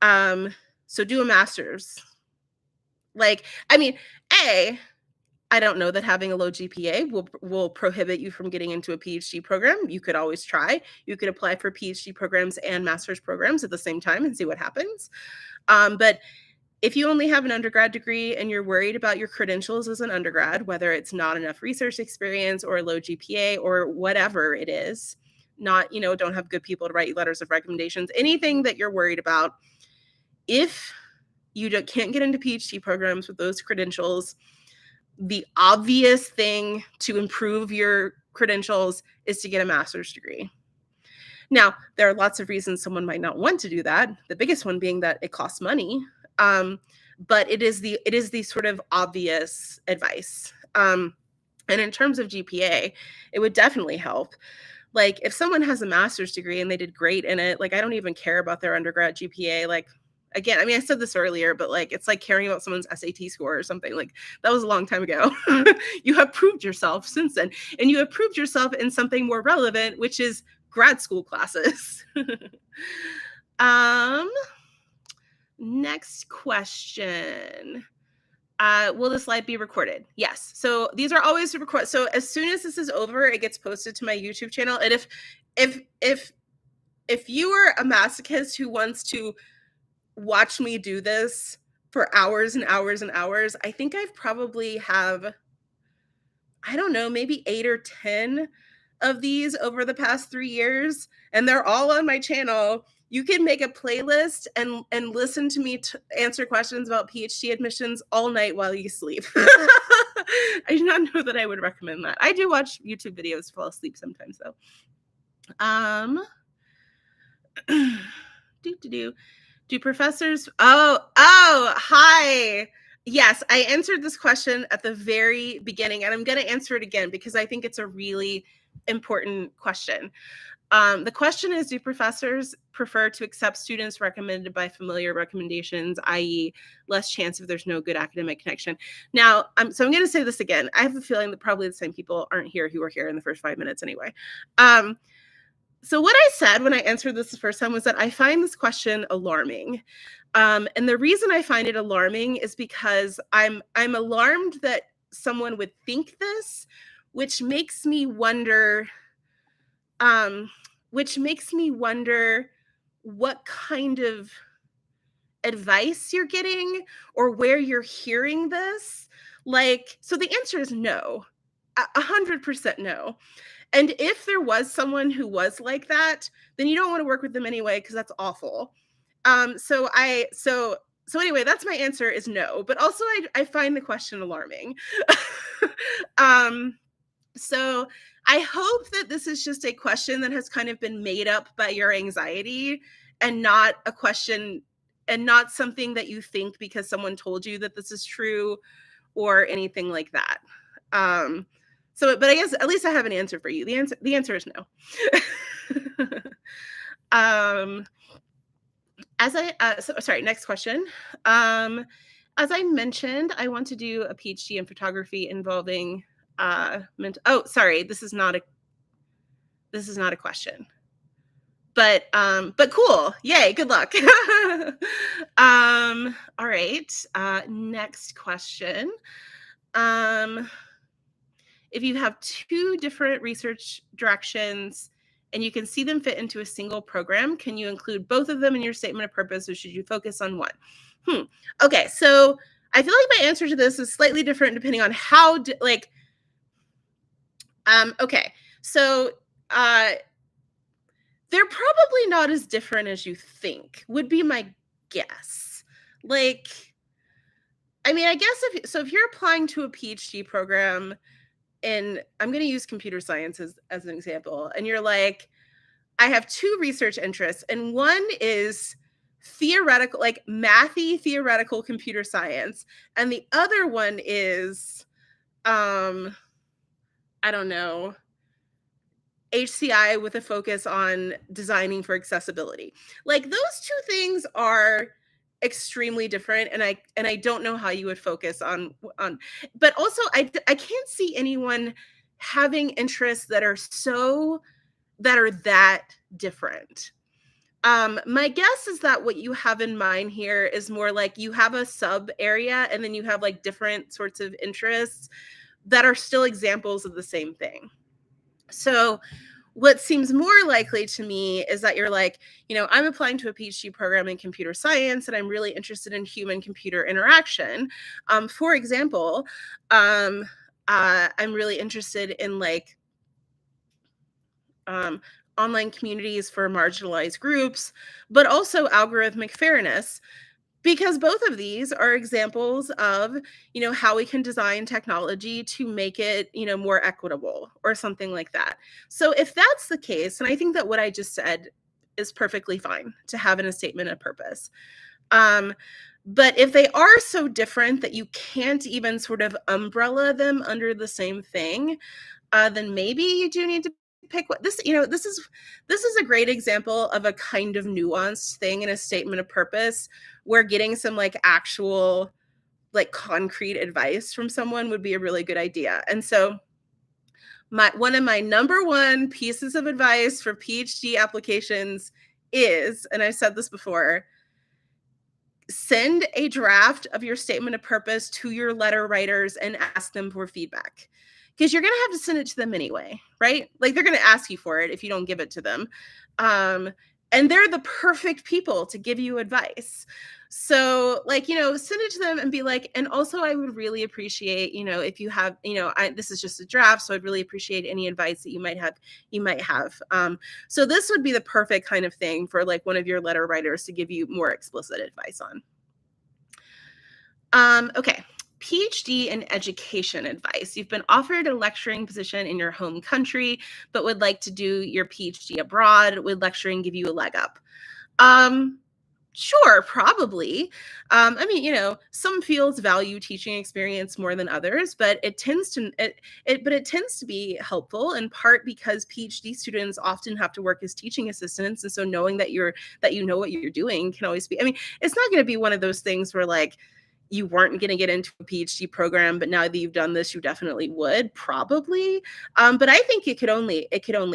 A: So do a master's. I mean, I don't know that having a low GPA will prohibit you from getting into a PhD program. You could always try. You could apply for PhD programs and master's programs at the same time and see what happens. But if you only have an undergrad degree and you're worried about your credentials as an undergrad, whether it's not enough research experience or a low GPA or whatever it is, not, don't have good people to write you letters of recommendations, anything that you're worried about, if you can't get into PhD programs with those credentials, the obvious thing to improve your credentials is to get a master's degree. Now, there are lots of reasons someone might not want to do that. The biggest one being that it costs money. But it is the sort of obvious advice. And in terms of GPA, it would definitely help. Like if someone has a master's degree and they did great in it, like I don't even care about their undergrad GPA. Like again, I mean, I said this earlier, but like it's like caring about someone's SAT score or something. Like that was a long time ago. You have proved yourself since then, and you have proved yourself in something more relevant, which is grad school classes. Next question. Will the slide be recorded? Yes. So these are always recorded. So as soon as this is over, it gets posted to my YouTube channel. And if you are a masochist who wants to watch me do this for hours and hours and hours, I think I've probably have, I don't know, maybe 8 or 10 of these over the past 3 years, and they're all on my channel. You can make a playlist and listen to me answer questions about PhD admissions all night while you sleep. I do not know that I would recommend that. I do watch YouTube videos to fall asleep sometimes, though. Do professors? Oh, hi. Yes, I answered this question at the very beginning, and I'm going to answer it again because I think it's a really important question. The question is, do professors prefer to accept students recommended by familiar recommendations, i.e. less chance if there's no good academic connection? Now, so I'm going to say this again. I have a feeling that probably the same people aren't here who were here in the first 5 minutes anyway. So what I said when I answered this the first time was that I find this question alarming. And the reason I find it alarming is because I'm alarmed that someone would think this, which makes me wonder what kind of advice you're getting or where you're hearing this. Like, so the answer is no, 100% no. And if there was someone who was like that, then you don't want to work with them anyway, because that's awful. So anyway, that's my answer is no. But also I find the question alarming. So I hope that this is just a question that has kind of been made up by your anxiety and not a question and not something that you think because someone told you that this is true or anything like that. But I guess at least I have an answer for you. The answer is no. Next question. As I mentioned, I want to do a PhD in photography involving this is not a question. But cool. Yay, good luck. All right. Next question. If you have 2 different research directions and you can see them fit into a single program, can you include both of them in your statement of purpose, or should you focus on one? Okay, so I feel like my answer to this is slightly different depending on how, okay, so they're probably not as different as you think, would be my guess. Like, I mean, I guess if you're applying to a PhD program, and I'm going to use computer science as an example, and you're like, I have 2 research interests, and one is theoretical, like mathy theoretical computer science, and the other one is, I don't know, HCI with a focus on designing for accessibility. Like, those 2 things are extremely different, and I don't know how you would focus on but also I can't see anyone having interests that are that different. My guess is that what you have in mind here is more like you have a sub area and then you have like different sorts of interests that are still examples of the same thing. So what seems more likely to me is that you're like, I'm applying to a PhD program in computer science and I'm really interested in human computer interaction. For example, I'm really interested in like online communities for marginalized groups, but also algorithmic fairness, because both of these are examples of, how we can design technology to make it, more equitable or something like that. So if that's the case, and I think that what I just said is perfectly fine to have in a statement of purpose. But if they are so different that you can't even sort of umbrella them under the same thing, then maybe you do need to pick what this is a great example of a kind of nuanced thing in a statement of purpose where getting some like actual like concrete advice from someone would be a really good idea. And so one of my number one pieces of advice for PhD applications is, and I've said this before, send a draft of your statement of purpose to your letter writers and ask them for feedback, because you're going to have to send it to them anyway, right? Like they're going to ask you for it if you don't give it to them. And they're the perfect people to give you advice. So like, send it to them and be like, and also I would really appreciate, if you have, this is just a draft, so I'd really appreciate any advice that you might have. So this would be the perfect kind of thing for like one of your letter writers to give you more explicit advice on. Okay. PhD in education advice. You've been offered a lecturing position in your home country, but would like to do your PhD abroad. Would lecturing give you a leg up? Sure, probably. I mean, some fields value teaching experience more than others, but it tends to be helpful in part because PhD students often have to work as teaching assistants, and so knowing that you know what you're doing can always be. I mean, it's not going to be one of those things where like you weren't going to get into a PhD program, but now that you've done this, you definitely would, probably. But I think it could only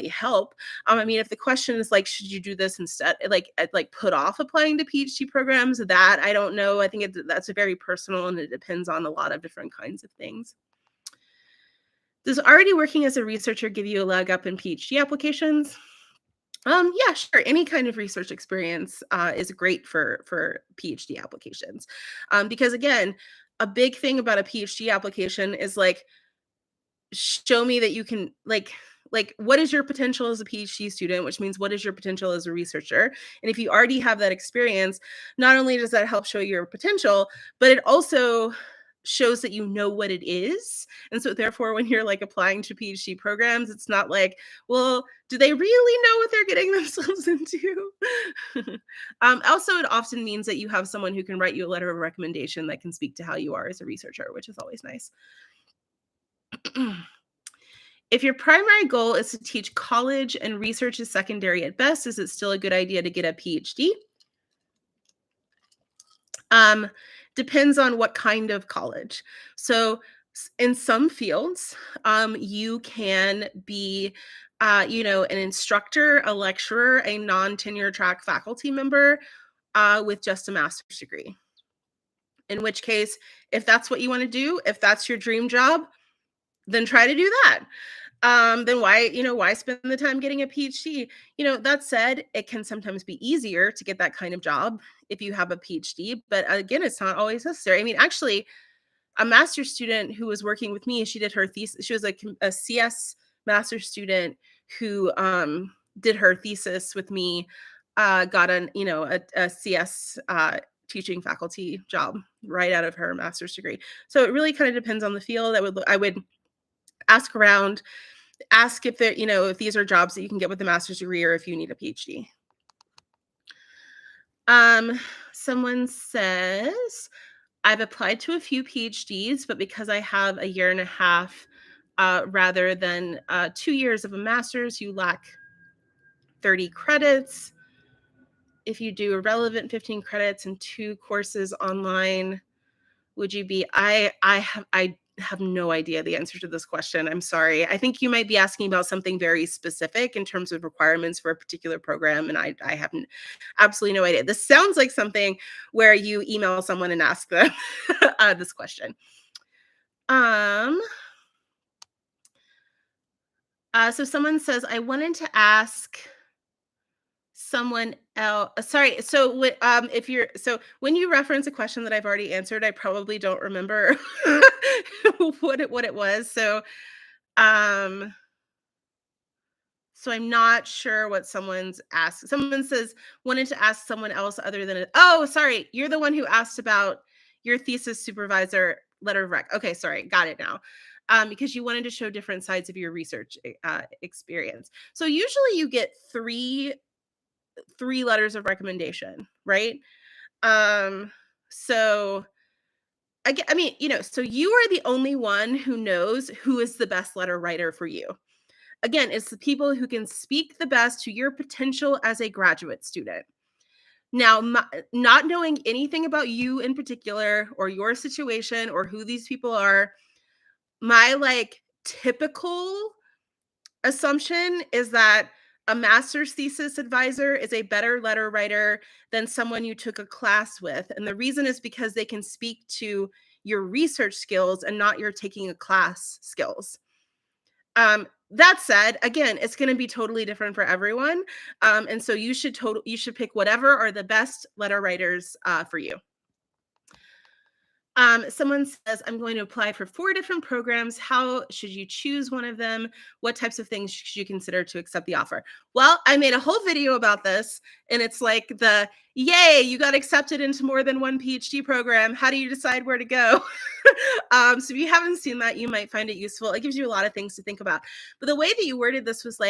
A: help. I mean, if the question is like, should you do this instead, like put off applying to PhD programs? That I don't know. I think that's a very personal, and it depends on a lot of different kinds of things. Does already working as a researcher give you a leg up in PhD applications? Yeah, sure. Any kind of research experience is great for PhD applications, because again, a big thing about a PhD application is like, show me that you can like what is your potential as a PhD student, which means what is your potential as a researcher. And if you already have that experience, not only does that help show your potential, but it also shows that you know what it is. And so therefore when you're like applying to PhD programs, it's not like, well, do they really know what they're getting themselves into? Also, it often means that you have someone who can write you a letter of recommendation that can speak to how you are as a researcher, which is always nice. If your primary goal is to teach college and research is secondary at best, is it still a good idea to get a PhD? Depends on what kind of college. So in some fields, you can be, an instructor, a lecturer, a non-tenure track faculty member with just a master's degree. In which case, if that's what you want to do, if that's your dream job, then try to do that. Then why spend the time getting a PhD? That said, it can sometimes be easier to get that kind of job if you have a PhD, but again, it's not always necessary. I mean, actually, a master's student who was working with me, she did her thesis. She was a CS master's student who did her thesis with me, got a CS teaching faculty job right out of her master's degree. So it really kind of depends on the field. I would ask around, ask if they're, if these are jobs that you can get with a master's degree or if you need a PhD. Someone says, I've applied to a few PhDs, but because I have a year and a half rather than 2 years of a master's, you lack 30 credits. If you do a relevant 15 credits and 2 courses online, would you be, I have no idea the answer to this question. I'm sorry. I think you might be asking about something very specific in terms of requirements for a particular program, and I have absolutely no idea. This sounds like something where you email someone and ask them this question. So someone says, I wanted to ask someone else. Sorry. So when you reference a question that I've already answered, I probably don't remember what it was. Um, so I'm not sure what someone's asked. Someone says wanted to ask someone else other than oh, sorry, you're the one who asked about your thesis supervisor letter of rec. Okay, sorry, got it now. Because you wanted to show different sides of your research experience. So usually you get three letters of recommendation, right? So I mean, so you are the only one who knows who is the best letter writer for you. Again, it's the people who can speak the best to your potential as a graduate student. Now, not knowing anything about you in particular or your situation or who these people are, my typical assumption is that a master's thesis advisor is a better letter writer than someone you took a class with. And the reason is because they can speak to your research skills and not your taking a class skills. That said, again, it's going to be totally different for everyone. And so you should pick whatever are the best letter writers for you. Someone says, I'm going to apply for 4 different programs. How should you choose one of them? What types of things should you consider to accept the offer? Well, I made a whole video about this, and it's like yay, you got accepted into more than one PhD program. How do you decide where to go? So if you haven't seen that, you might find it useful. It gives you a lot of things to think about. But the way that you worded this was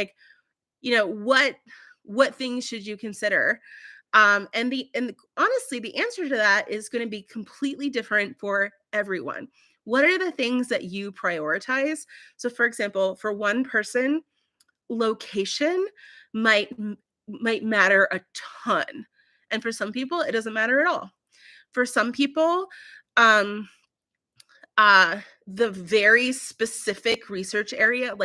A: what things should you consider? And honestly, the answer to that is going to be completely different for everyone. What are the things that you prioritize? So, for example, for one person, location might matter a ton, and for some people, it doesn't matter at all. For some people, the very specific research area,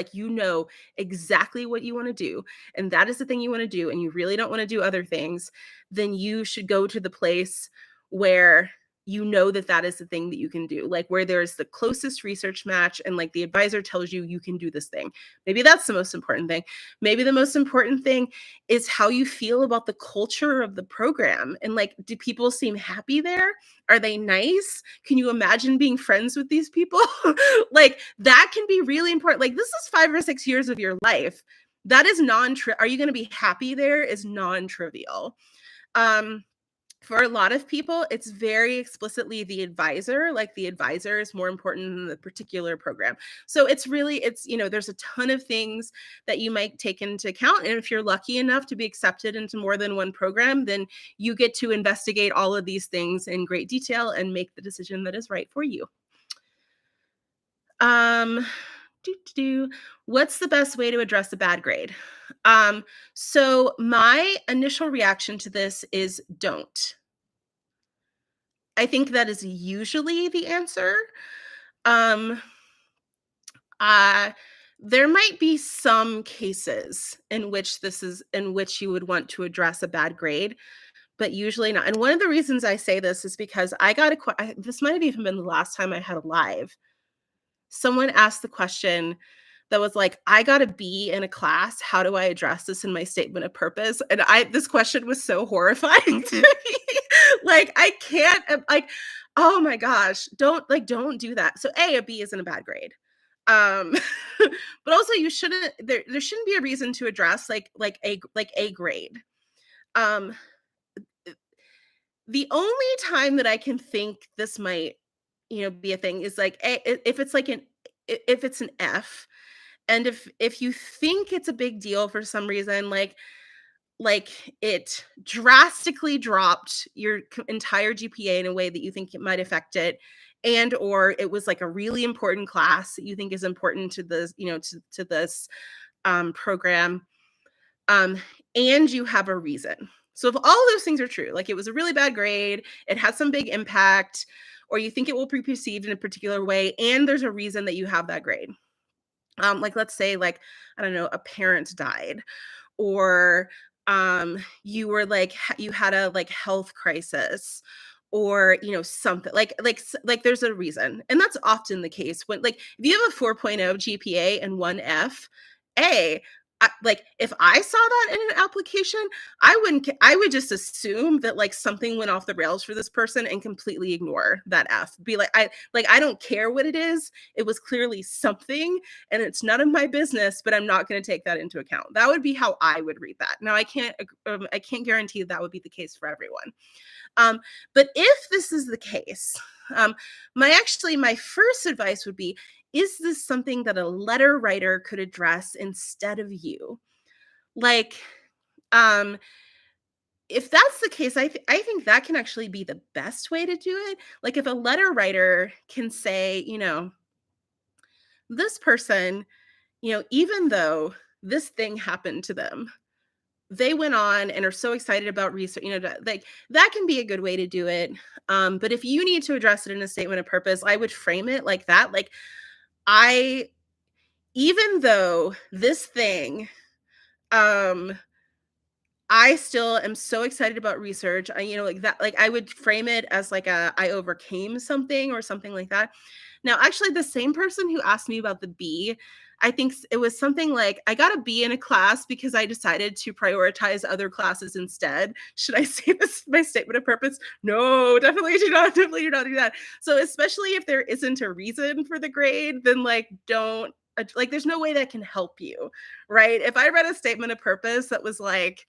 A: exactly what you want to do, and that is the thing you want to do, and you really don't want to do other things, then you should go to the place where that is the thing that you can do, where there's the closest research match and the advisor tells you can do this thing. Maybe that's the most important thing. Maybe the most important thing is how you feel about the culture of the program, and do people seem happy there? Are they nice? Can you imagine being friends with these people? That can be really important. This is 5 or 6 years of your life. That is are you going to be happy there is non-trivial. For a lot of people, it's very explicitly the advisor. The advisor is more important than the particular program. So it's there's a ton of things that you might take into account. And if you're lucky enough to be accepted into more than one program, then you get to investigate all of these things in great detail and make the decision that is right for you. What's the best way to address a bad grade? So my initial reaction to this is don't. I think that is usually the answer. There might be some cases in which you would want to address a bad grade, but usually not. And one of the reasons I say this is because this might have even been the last time I had a live. Someone asked the question that was I got a B in a class. How do I address this in my statement of purpose? And this question was so horrifying to me. I can't, oh my gosh, don't do that. So a B isn't a bad grade. But also there shouldn't be a reason to address a grade. The only time that I can think this might, be a thing is if it's an F, and if you think it's a big deal for some reason, it drastically dropped your entire GPA in a way that you think it might affect it, and or it was a really important class that you think is important to this, to this program, and you have a reason. So if all of those things are true, like it was a really bad grade, it had some big impact, or you think it will be perceived in a particular way, and there's a reason that you have that grade. Like let's say like, I don't know, a parent died, or you were like you had a like health crisis, or something like there's a reason, and that's often the case when like if you have a 4.0 GPA and 1 F like if I saw that in an application, I would just assume that like something went off the rails for this person and completely ignore that F. Be like I don't care what it is. It was clearly something, and it's none of my business, but I'm not going to take that into account. That would be how I would read that. Now I can't guarantee that would be the case for everyone. But if this is the case, my first advice would be, is this something that a letter writer could address instead of you? Like, if that's the case, I think that can actually be the best way to do it. Like if a letter writer can say, this person, even though this thing happened to them, they went on and are so excited about research, like that can be a good way to do it. But if you need to address it in a statement of purpose, I would frame it like that. Like even though this thing, I still am so excited about research. Like that, like I would frame it as like I overcame something or something like that. Now, actually, the same person who asked me about the B, I think it was something like I got a B in a class because I decided to prioritize other classes instead. Should I say this my statement of purpose? No, definitely do not. Definitely do not do that. So, especially if there isn't a reason for the grade, then like don't like. There's no way that can help you, right? If I read a statement of purpose that was like,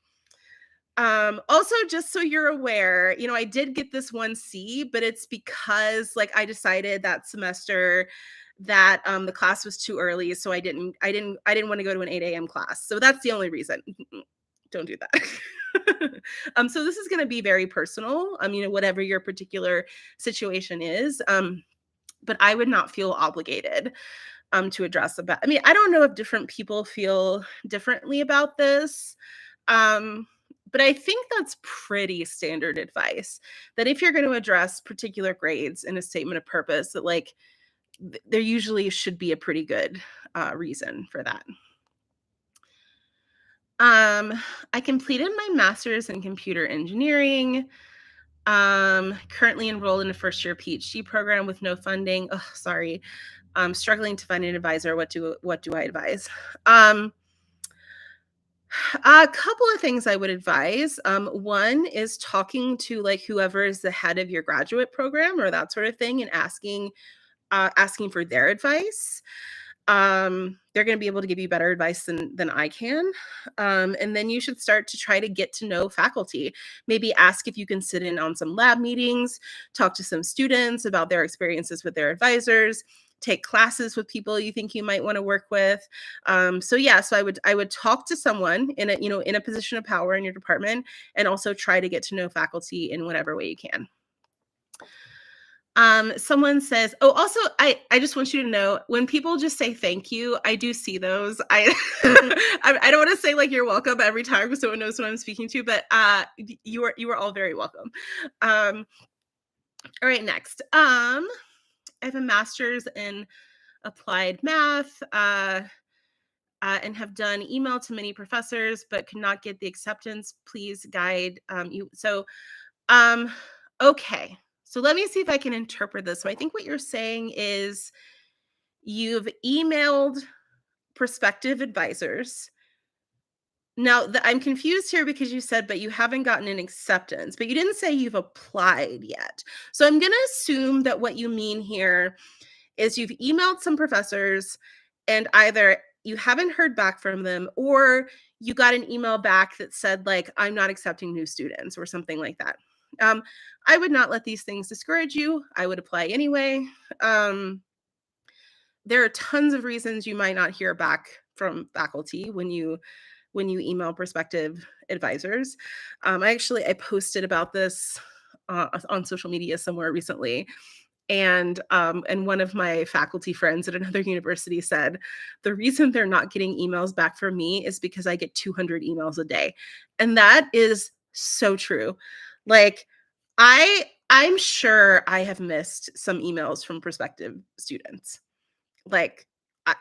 A: also just so you're aware, I did get this 1C, but it's because like I decided that semester that the class was too early, so I didn't want to go to an 8 a.m. class. So that's the only reason. Don't do that. So this is going to be very personal, whatever your particular situation is. But I would not feel obligated to address about. I don't know if different people feel differently about this. But I think that's pretty standard advice, that if you're going to address particular grades in a statement of purpose, that like there usually should be a pretty good reason for that. I completed my master's in computer engineering. Currently enrolled in a first-year PhD program with no funding. Oh, sorry. I'm struggling to find an advisor. What do I advise? A couple of things I would advise. One is talking to like whoever is the head of your graduate program or that sort of thing, and asking for their advice. They're going to be able to give you better advice than I can. And then you should start to try to get to know faculty. Maybe ask if you can sit in on some lab meetings, talk to some students about their experiences with their advisors, take classes with people you think you might want to work with. So I would talk to someone in a position of power in your department, and also try to get to know faculty in whatever way you can. Someone says, oh, also, I just want you to know, when people just say thank you, I do see those. I don't want to say like you're welcome every time so someone knows what I'm speaking to, but you are all very welcome. All right, next. I have a master's in applied math and have done email to many professors, but could not get the acceptance. Please guide you. So, okay. So let me see if I can interpret this. So I think what you're saying is you've emailed prospective advisors. Now, I'm confused here because you said, but you haven't gotten an acceptance, but you didn't say you've applied yet. So I'm going to assume that what you mean here is you've emailed some professors and either you haven't heard back from them, or you got an email back that said like, I'm not accepting new students or something like that. I would not let these things discourage you. I would apply anyway. There are tons of reasons you might not hear back from faculty when you email prospective advisors. I posted about this on social media somewhere recently. And one of my faculty friends at another university said, the reason they're not getting emails back from me is because I get 200 emails a day. And that is So true. Like, I'm sure I have missed some emails from prospective students. Like,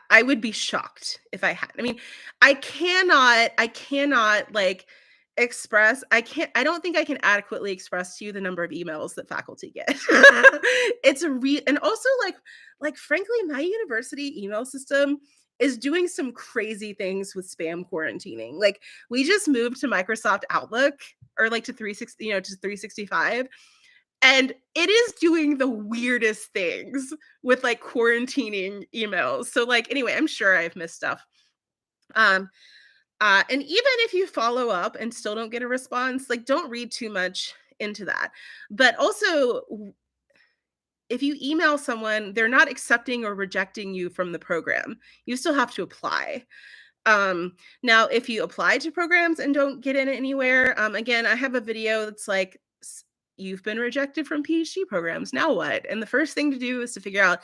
A: I would be shocked if I had. I mean, I cannot like express. I don't think I can adequately express to you the number of emails that faculty get. It's a and also like frankly, my university email system is doing some crazy things with spam quarantining. Like, we just moved to Microsoft Outlook, or like to 360, to 365, and it is doing the weirdest things with like quarantining emails. So like, anyway, I'm sure I've missed stuff. Um and even if you follow up and still don't get a response, like, don't read too much into that. But also, if you email someone, they're not accepting or rejecting you from the program. You still have to apply. Now, if you apply to programs and don't get in anywhere, again, I have a video that's like, you've been rejected from PhD programs. Now what? And the first thing to do is to figure out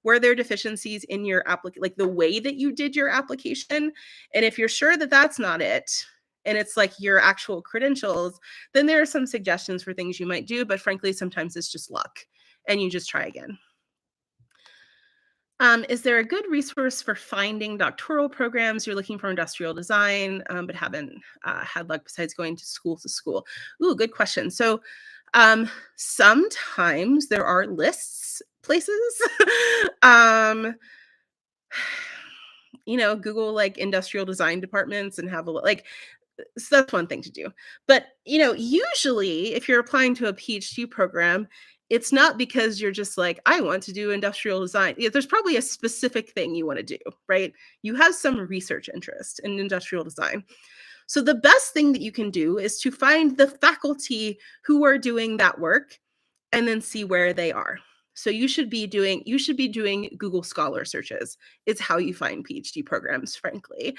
A: where there are deficiencies in your application, like the way that you did your application. And if you're sure that that's not it, and it's like your actual credentials, then there are some suggestions for things you might do. But frankly, sometimes it's just luck and you just try again. Is there a good resource for finding doctoral programs? You're looking for industrial design, but haven't had luck besides going to school to school. Ooh, good question. So sometimes there are lists places. um, Google like industrial design departments and have a look. Like, so that's one thing to do. But, usually if you're applying to a PhD program, it's not because you're just like, I want to do industrial design. Yeah, there's probably a specific thing you want to do, right? You have some research interest in industrial design. So the best thing that you can do is to find the faculty who are doing that work and then see where they are. So you should be doing Google Scholar searches. It's how you find PhD programs, frankly.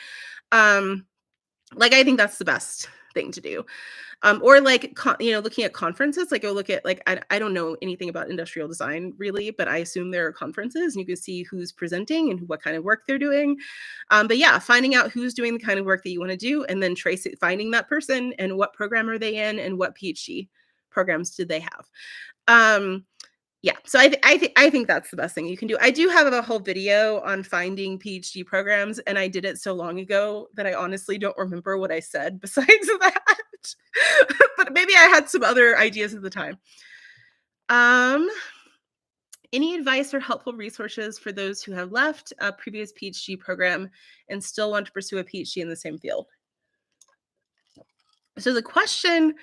A: Like, I think that's the best thing to do. Or like, looking at conferences, like go look at, like, I don't know anything about industrial design really, but I assume there are conferences and you can see who's presenting and what kind of work they're doing. But yeah, finding out who's doing the kind of work that you want to do, and then finding that person and what program are they in and what PhD programs did they have. Yeah, so I think that's the best thing you can do. I do have a whole video on finding PhD programs, and I did it so long ago that I honestly don't remember what I said besides that. But maybe I had some other ideas at the time. Any advice or helpful resources for those who have left a previous PhD program and still want to pursue a PhD in the same field? So the question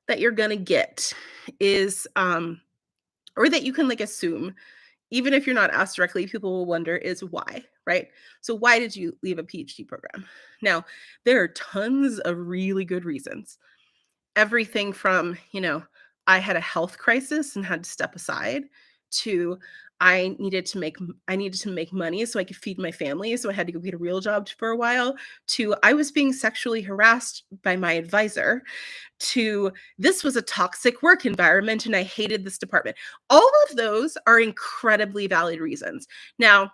A: that you're going to get is, or that you can like assume, even if you're not asked directly, people will wonder, is why, right? So why did you leave a PhD program? Now, there are tons of really good reasons. Everything from, I had a health crisis and had to step aside, to I needed to make money so I could feed my family, so I had to go get a real job for a while, to I was being sexually harassed by my advisor, to this was a toxic work environment and I hated this department. All of those are incredibly valid reasons. Now,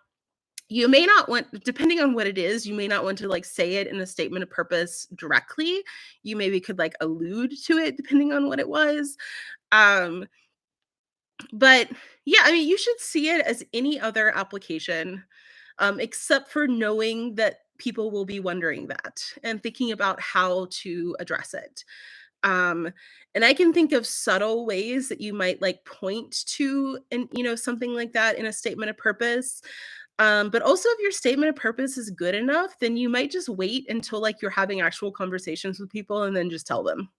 A: you may not want, depending on what it is, you may not want to like say it in a statement of purpose directly. You maybe could like allude to it depending on what it was. Um, but yeah, I mean, you should see it as any other application, except for knowing that people will be wondering that and thinking about how to address it. Um, and I can think of subtle ways that you might like point to, and something like that in a statement of purpose. But also, if your statement of purpose is good enough, then you might just wait until like you're having actual conversations with people and then just tell them.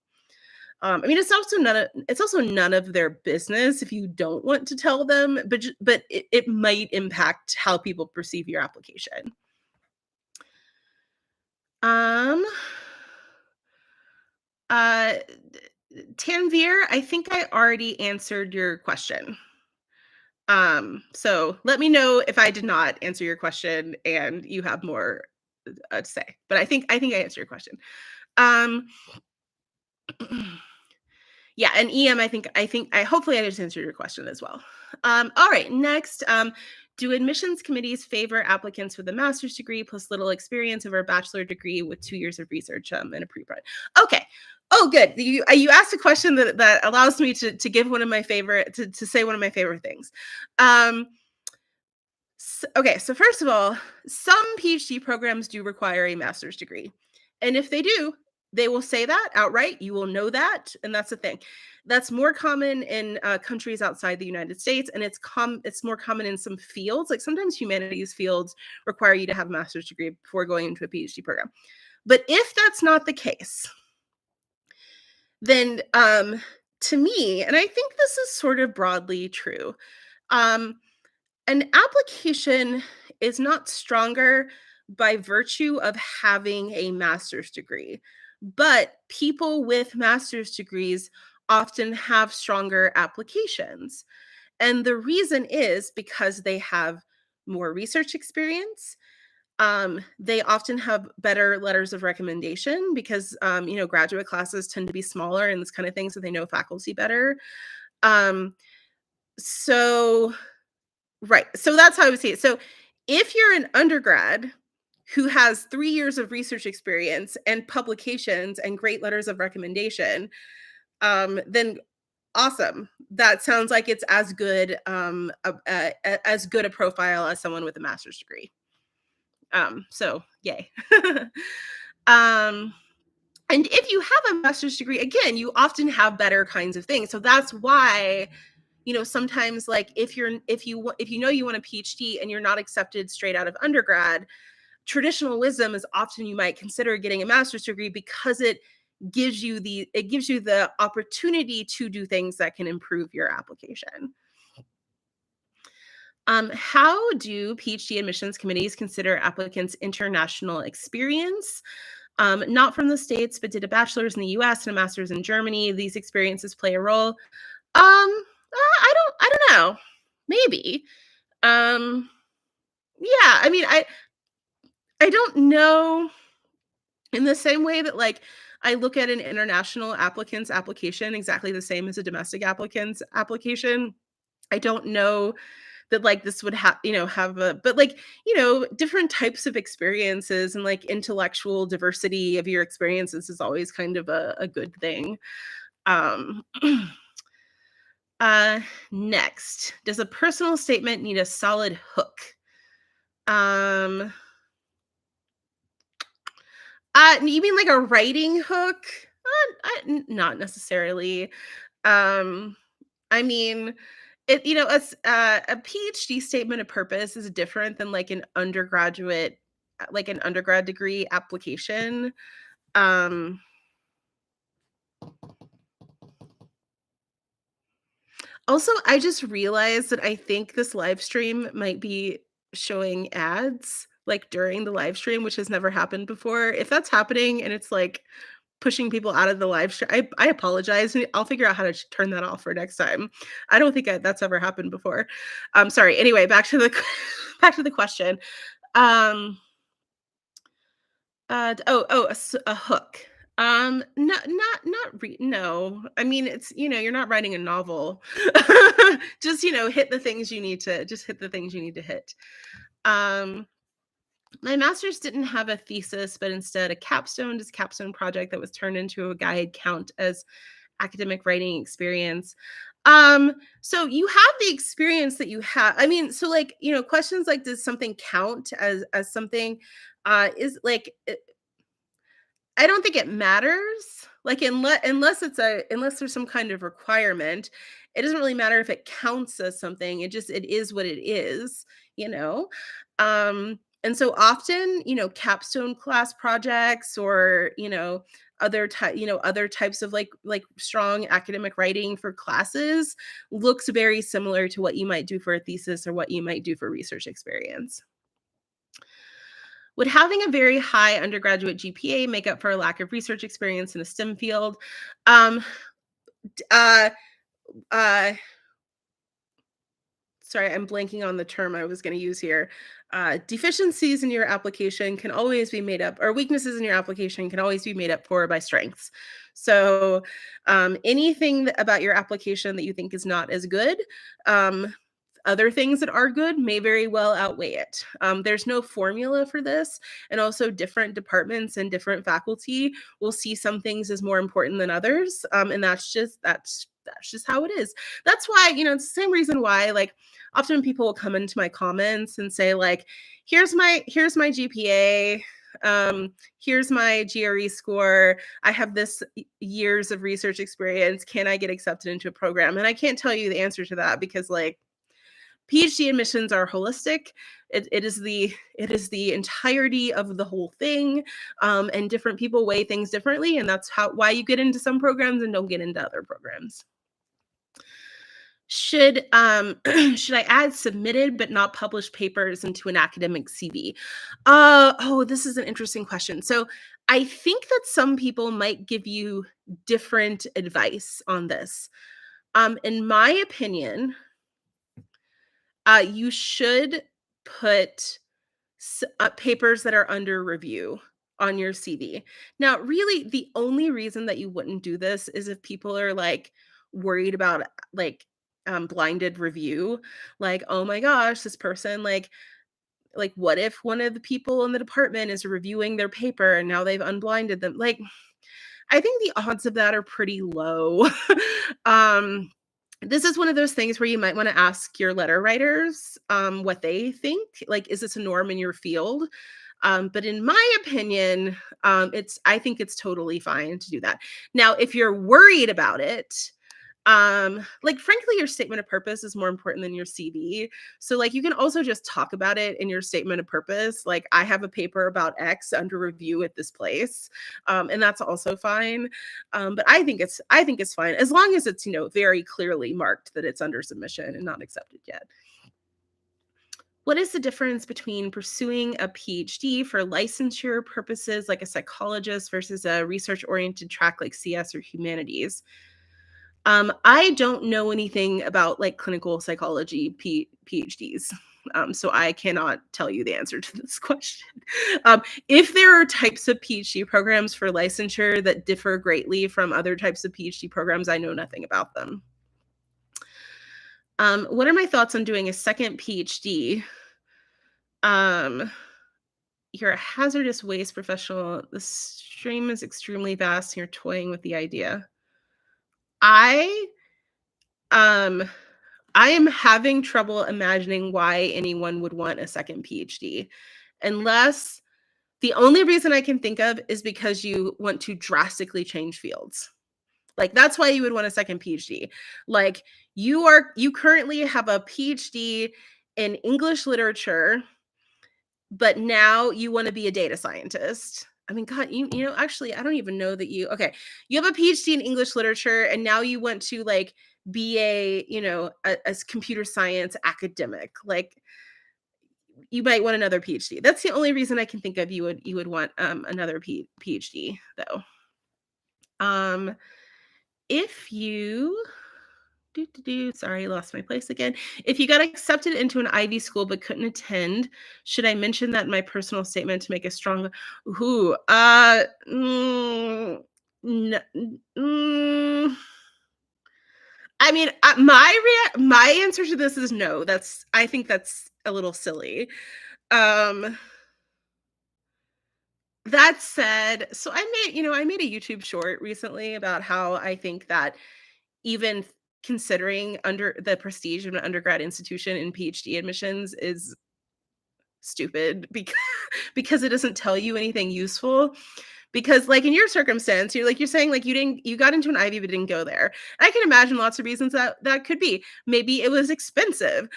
A: I mean, it's also none of their business if you don't want to tell them, but it might impact how people perceive your application. Um, uh, Tanvir, I think I already answered your question. So let me know if I did not answer your question and you have more to say. But I think I answered your question. Um, yeah, and EM, I hopefully I just answered your question as well. All right, next, do admissions committees favor applicants with a master's degree plus little experience over a bachelor degree with 2 years of research and a preprint? Okay, Oh, good. You asked a question that allows me to give one of my favorite to say one of my favorite things. Um, okay, so first of all, some PhD programs do require a master's degree. And if they do, they will say that outright. You will know that. And that's the thing. That's more common in countries outside the United States. And it's more common in some fields. Like sometimes humanities fields require you to have a master's degree before going into a PhD program. But if that's not the case, then to me, and I think this is sort of broadly true, um, an application is not stronger by virtue of having a master's degree, but people with master's degrees often have stronger applications. And the reason is because they have more research experience. They often have better letters of recommendation because, graduate classes tend to be smaller and this kind of thing, so they know faculty better. Um, so Right. So that's how I would see it. So if you're an undergrad who has 3 years of research experience and publications and great letters of recommendation, then awesome. That sounds like it's as good as good a profile as someone with a master's degree. So yay. um, and if you have a master's degree, again, you often have better kinds of things. So that's why sometimes like if you know you want a PhD and you're not accepted straight out of undergrad, traditional wisdom is often you might consider getting a master's degree because it gives you the opportunity to do things that can improve your application. How do PhD admissions committees consider applicants' international experience? Not from the States, but did a bachelor's in the US and a master's in Germany. These experiences play a role. I don't know. Maybe. Um, yeah, I mean, I don't know in the same way that like I look at an international applicant's application exactly the same as a domestic applicant's application. I don't know that like this would have a but like different types of experiences and like intellectual diversity of your experiences is always kind of a good thing. um Next, does a personal statement need a solid hook? um you mean like a writing hook? Not necessarily. um I mean, a PhD statement of purpose is different than like an undergrad degree application. Um, Also, I just realized that I think this live stream might be showing ads like during the live stream, which has never happened before. If that's happening and it's like pushing people out of the live stream, I apologize. I'll figure out how to turn that off for next time. I don't think that's ever happened before. Sorry. Anyway, back to the back to the question. Um, a hook. No. I mean, you're not writing a novel. Just, hit the things you need to just hit the things you need to hit. Um, my master's didn't have a thesis, but instead a capstone. This capstone project that was turned into a guide count as academic writing experience. So you have the experience that you have. I mean, so like, questions like, does something count as something is like I don't think it matters. Like unless there's some kind of requirement, it doesn't really matter if it counts as something. It is what it is, you know. And so often, capstone class projects or, other types of like strong academic writing for classes looks very similar to what you might do for a thesis or what you might do for research experience. Would having a very high undergraduate GPA make up for a lack of research experience in a STEM field? Um, uh, uh, Sorry, I'm blanking on the term I was going to use here. Deficiencies in your application can always be made up, or weaknesses in your application can always be made up for by strengths. So anything about your application that you think is not as good, other things that are good may very well outweigh it. There's no formula for this, and also different departments and different faculty will see some things as more important than others, and that's just how it is. That's why, it's the same reason why, like, often people will come into my comments and say, like, here's my GPA, here's my GRE score, I have this years of research experience, can I get accepted into a program? And I can't tell you the answer to that, because, like, PhD admissions are holistic. It is the entirety of the whole thing, and different people weigh things differently, and that's why you get into some programs and don't get into other programs. Should should I add submitted but not published papers into an academic CV? This is an interesting question. So I think that some people might give you different advice on this. In my opinion, you should put papers that are under review on your CV. Now, really, the only reason that you wouldn't do this is if people are, like, worried about, like, blinded review. Like, oh my gosh, this person, like, what if one of the people in the department is reviewing their paper and now they've unblinded them? Like, I think the odds of that are pretty low. um, this is one of those things where you might want to ask your letter writers what they think. Like, is this a norm in your field? But in my opinion, I think it's totally fine to do that. Now, if you're worried about it, like, frankly, your statement of purpose is more important than your CV. So, like, you can also just talk about it in your statement of purpose. Like, I have a paper about X under review at this place. And that's also fine. But I think it's fine as long as it's, very clearly marked that it's under submission and not accepted yet. What is the difference between pursuing a PhD for licensure purposes, like a psychologist, versus a research oriented track like CS or humanities? I don't know anything about, like, clinical psychology PhDs. So I cannot tell you the answer to this question. If there are types of PhD programs for licensure that differ greatly from other types of PhD programs, I know nothing about them. What are my thoughts on doing a second PhD? Um, you're a hazardous waste professional. The stream is extremely vast, and you're toying with the idea. I um I am having trouble imagining why anyone would want a second PhD, unless the only reason I can think of is because you want to drastically change fields. Like, that's why you would want a second PhD. Like, you currently have a PhD in English literature, but now you want to be a data scientist. I mean, God, actually, I don't even know that you have a PhD in English literature, and now you want to, like, be a computer science academic. Like, you might want another PhD. That's the only reason I can think of you would want another PhD, though. If you sorry, I lost my place again. If you got accepted into an Ivy school but couldn't attend, should I mention that in my personal statement to make a strong who? I mean, my answer to this is no. I think that's a little silly. Um, that said, so I made a YouTube short recently about how I think that even considering under the prestige of an undergrad institution in PhD admissions is stupid, because it doesn't tell you anything useful. Because, like, in your circumstance, you're saying, like, you got into an Ivy but didn't go there. I can imagine lots of reasons that could be. Maybe it was expensive.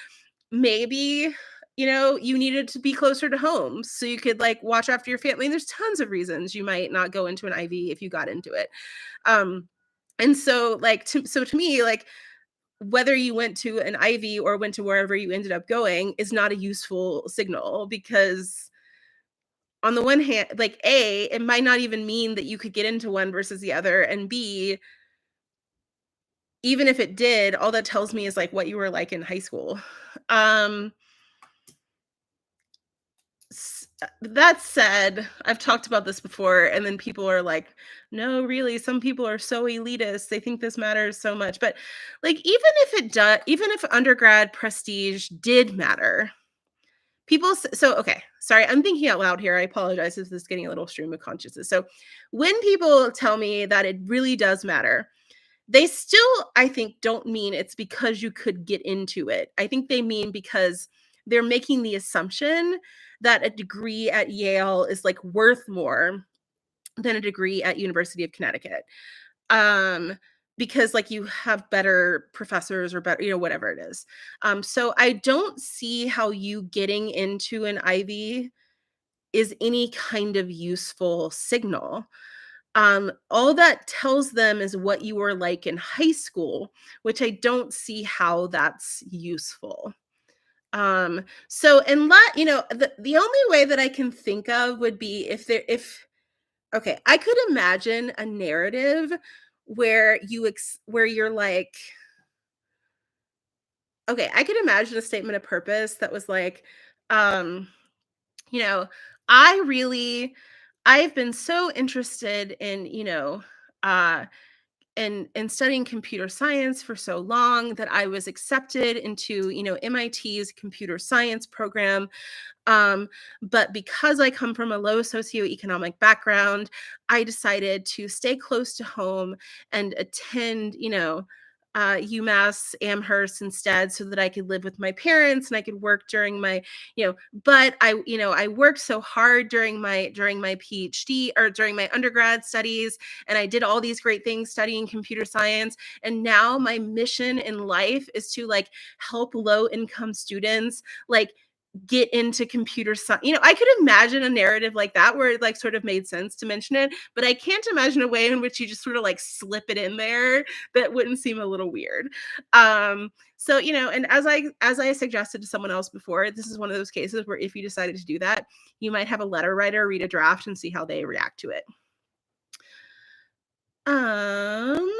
A: Maybe you needed to be closer to home so you could, like, watch after your family. And there's tons of reasons you might not go into an Ivy if you got into it. And so, like, to me, like, whether you went to an Ivy or went to wherever you ended up going is not a useful signal, because on the one hand, like, A, it might not even mean that you could get into one versus the other, and B, even if it did, all that tells me is, like, what you were like in high school. Um That said, I've talked about this before, and then people are like, "No, really, some people are so elitist. They think this matters so much." But like even if undergrad prestige did matter, okay, sorry, I'm thinking out loud here. I apologize if this is getting a little stream of consciousness. So when people tell me that it really does matter, they still, I think, don't mean it's because you could get into it. I think they mean because they're making the assumption that a degree at Yale is like worth more than a degree at University of Connecticut. Um, because like you have better professors or better, whatever it is. So I don't see how you getting into an Ivy is any kind of useful signal. All that tells them is what you were like in high school, which I don't see how that's useful. So the only way that I can think of would be if okay, I could imagine a narrative where where you're like, okay, I could imagine a statement of purpose that was like, um, you know, I really I've been so interested in, uh and studying computer science for so long that I was accepted into, MIT's computer science program. Um, but because I come from a low socioeconomic background, I decided to stay close to home and attend, UMass Amherst instead so that I could live with my parents and I could work during my, but I worked so hard during my PhD or during my undergrad studies, and I did all these great things studying computer science. And now my mission in life is to like help low income students like get into computer science. I could imagine a narrative like that where it like sort of made sense to mention it, but I can't imagine a way in which you just sort of like slip it in there that wouldn't seem a little weird. So, and as I suggested to someone else before, this is one of those cases where if you decided to do that, you might have a letter writer read a draft and see how they react to it. Um,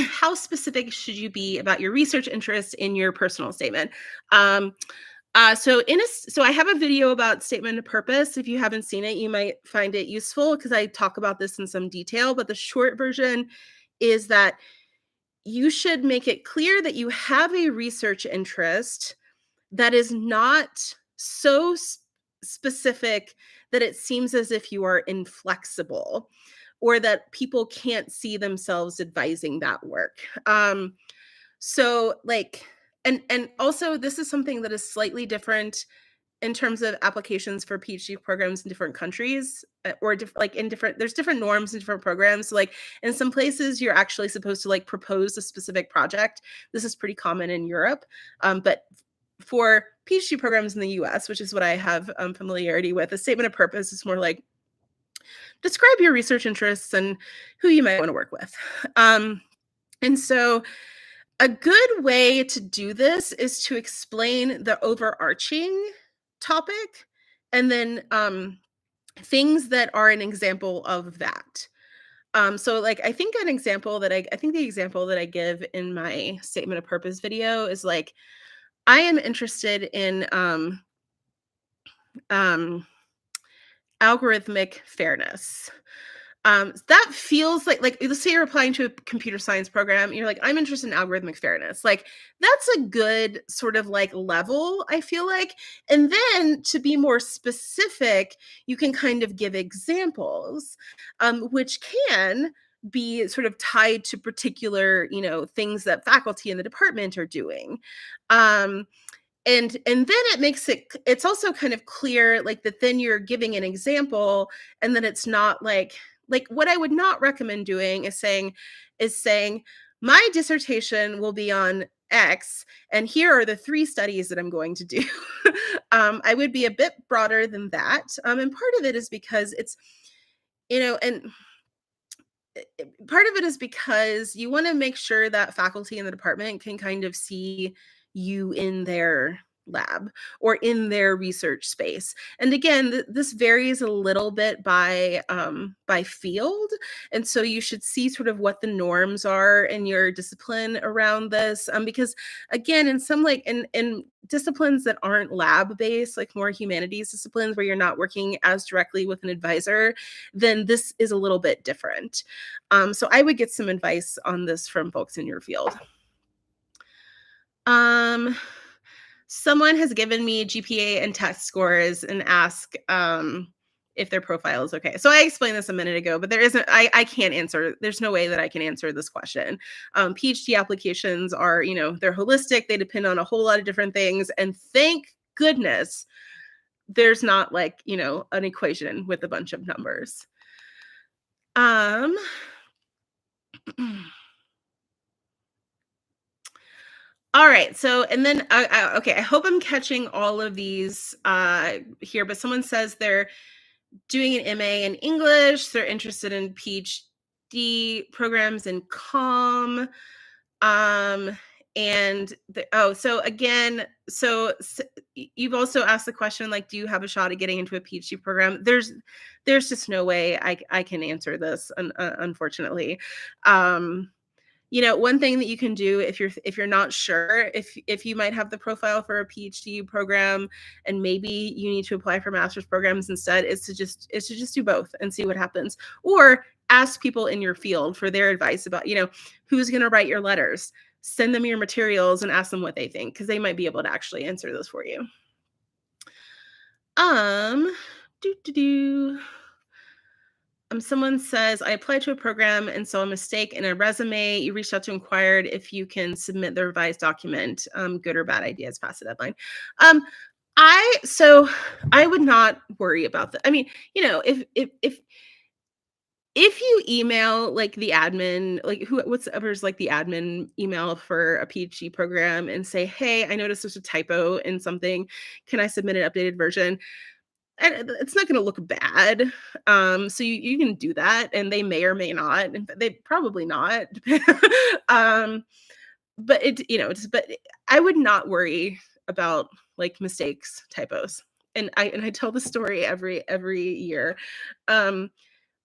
A: how specific should you be about your research interests in your personal statement? Um, so I have a video about statement of purpose. If you haven't seen it, you might find it useful because I talk about this in some detail. But the short version is that you should make it clear that you have a research interest that is not so specific that it seems as if you are inflexible or that people can't see themselves advising that work. So like and also this is something that is slightly different in terms of applications for PhD programs in different countries, or like in different there's different norms in different programs. So like in some places you're actually supposed to like propose a specific project. This is pretty common in Europe. But for PhD programs in the US, which is what I have familiarity with, a statement of purpose is more like describe your research interests and who you might want to work with. And so a good way to do this is to explain the overarching topic and then things that are an example of that. So like I think the example that I give in my statement of purpose video is like I am interested in um, algorithmic fairness. That feels like let's say you're applying to a computer science program and you're like, I'm interested in algorithmic fairness. Like that's a good sort of like level, I feel like. And then to be more specific, you can kind of give examples, which can be sort of tied to particular, things that faculty in the department are doing. Um, and then it's also kind of clear like that then you're giving an example, and then it's not like what I would not recommend doing is saying my dissertation will be on X and here are the 3 studies that I'm going to do. I would be a bit broader than that, and part of it is because it's and part of it is because you want to make sure that faculty in the department can kind of see you in their lab or in their research space. And again, this varies a little bit by field, and so you should see sort of what the norms are in your discipline around this, because again, in some like in disciplines that aren't lab based, like more humanities disciplines where you're not working as directly with an advisor, then this is a little bit different. So I would get some advice on this from folks in your field. Um, Someone has given me GPA and test scores and asked if their profile is okay. So I explained this a minute ago, but I can't answer. There's no way that I can answer this question. PhD applications are, they're holistic. They depend on a whole lot of different things. And thank goodness there's not like, an equation with a bunch of numbers. All right. So, and then, okay, I hope I'm catching all of these here, but someone says they're doing an MA in English. They're interested in PhD programs in comm. So again, you've also asked the question, like, do you have a shot at getting into a PhD program? There's just no way I can answer this, unfortunately. One thing that you can do if you're not sure if you might have the profile for a PhD program and maybe you need to apply for master's programs instead is to just do both and see what happens, or ask people in your field for their advice about who's going to write your letters. Send them your materials and ask them what they think, because they might be able to actually answer this for you. Someone says, I applied to a program and saw a mistake in a resume. You reached out to inquired if you can submit the revised document. Good or bad ideas past the deadline. I would not worry about that. I mean, if you email like the admin, like whatever's like the admin email for a PhD program and say, hey, I noticed there's a typo in something. Can I submit an updated version? And it's not going to look bad. So you can do that, and they may or may not, and they probably not. But I would not worry about like mistakes, typos. And I tell the story every year.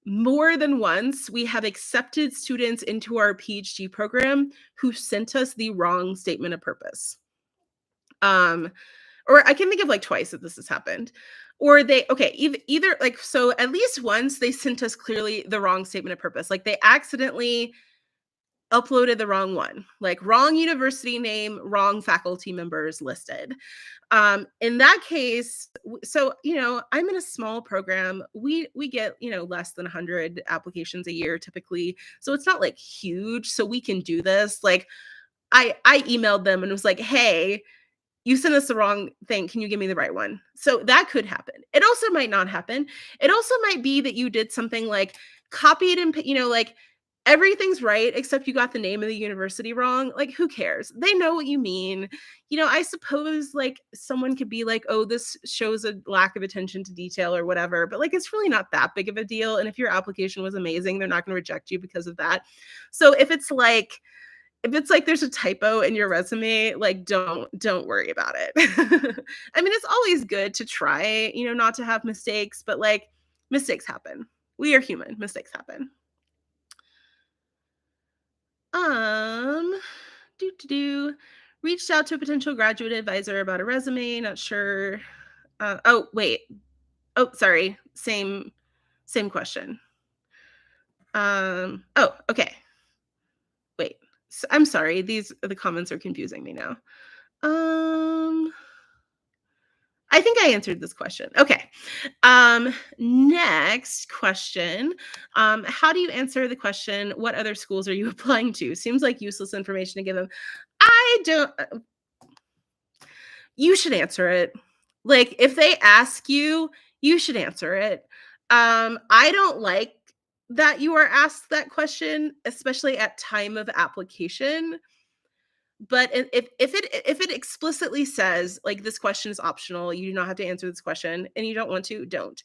A: More than once, we have accepted students into our PhD program who sent us the wrong statement of purpose. Or I can think of like twice that this has happened. Or either like, so at least once they sent us clearly the wrong statement of purpose. Like they accidentally uploaded the wrong one, like wrong university name, wrong faculty members listed. In that case, I'm in a small program. We get, less than 100 applications a year typically. So it's not like huge. So we can do this. Like I emailed them and was like, hey, you sent us the wrong thing. Can you give me the right one? So that could happen. It also might not happen. It also might be that you did something like copied and, like everything's right, except you got the name of the university wrong. Like, who cares? They know what you mean. I suppose like someone could be like, oh, this shows a lack of attention to detail or whatever, but like, it's really not that big of a deal. And if your application was amazing, they're not going to reject you because of that. So if it's like there's a typo in your resume, like don't worry about it. I mean, it's always good to try, not to have mistakes, but like mistakes happen. We are human. Mistakes happen. Reached out to a potential graduate advisor about a resume, not sure. Sorry. Same question. Okay. Wait. I'm sorry. The comments are confusing me now. I think I answered this question. Okay. Next question. How do you answer the question, what other schools are you applying to? Seems like useless information to give them. You should answer it. Like, if they ask you, you should answer it. I don't like that you are asked that question, especially at time of application. But if it explicitly says like this question is optional, you do not have to answer this question, and you don't want to, don't.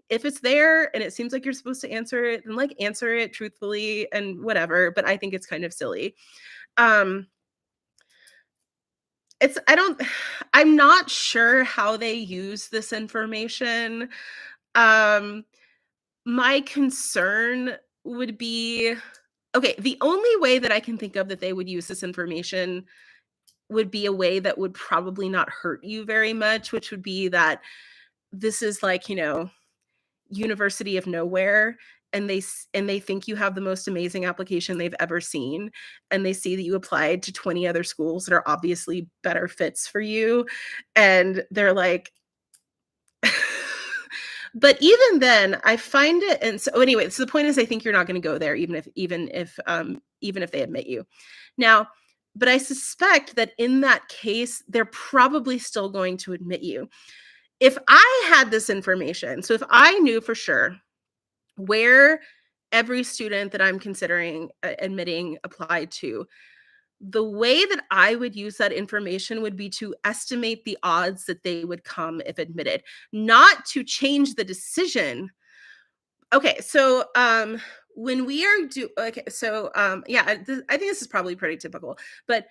A: If it's there and it seems like you're supposed to answer it, then like answer it truthfully and whatever. But I think it's kind of silly. It's I don't I'm not sure how they use this information. Um, my concern would be okay, the only way that I can think of that they would use this information would be a way that would probably not hurt you very much, which would be that this is like, university of nowhere, and and they think you have the most amazing application they've ever seen, and they see that you applied to 20 other schools that are obviously better fits for you, and they're like but even then, I find it and so anyway, so the point is I think you're not gonna go there even if they admit you. Now, but I suspect that in that case, they're probably still going to admit you. If I had this information, so if I knew for sure where every student that I'm considering admitting applied to, the way that I would use that information would be to estimate the odds that they would come if admitted, not to change the decision. Okay, so when we are yeah, I think this is probably pretty typical, but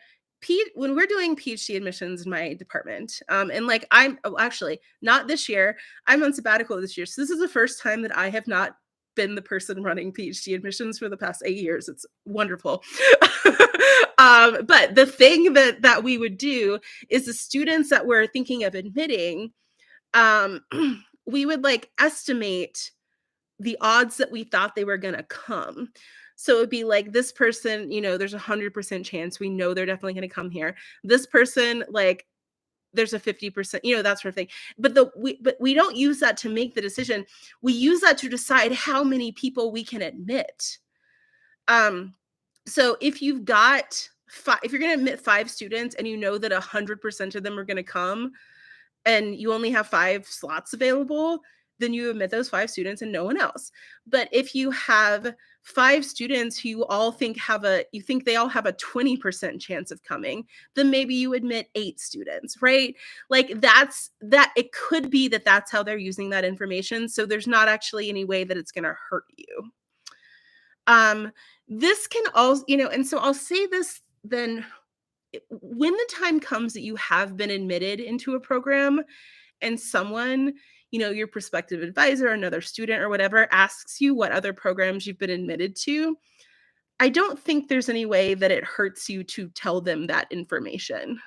A: when we're doing PhD admissions in my department, and like actually not this year, I'm on sabbatical this year, so this is the first time that I have not been the person running PhD admissions for the past 8 years. It's wonderful. But the thing that we would do is the students that we're thinking of admitting, um, we would like estimate the odds that we thought they were gonna come. So it'd be like this person, there's 100% chance we know they're definitely gonna come here. This person, like, there's a 50%, that sort of thing. But we don't use that to make the decision. We use that to decide how many people we can admit. Um, so if you've got if you're gonna admit 5 students and you know that 100% of them are gonna come, and you only have 5 slots available, then you admit those 5 students and no one else. But if you have 5 students who you think they all have a 20% chance of coming, then maybe you admit 8 students, right? Like it could be that that's how they're using that information. So there's not actually any way that it's going to hurt you. This can also, and so I'll say this then when the time comes that you have been admitted into a program and someone, your prospective advisor, another student or whatever, asks you what other programs you've been admitted to, I don't think there's any way that it hurts you to tell them that information.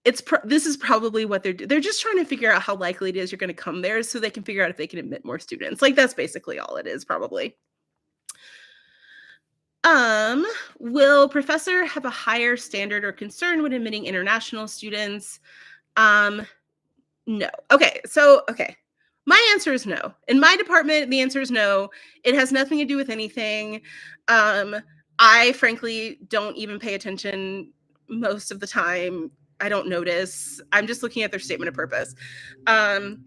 A: This is probably what they're just trying to figure out how likely it is you're going to come there so they can figure out if they can admit more students. Like that's basically all it is, probably. Will professor have a higher standard or concern when admitting international students? No. Okay. My answer is no. In my department, the answer is no. It has nothing to do with anything. I frankly don't even pay attention most of the time. I don't notice. I'm just looking at their statement of purpose. I've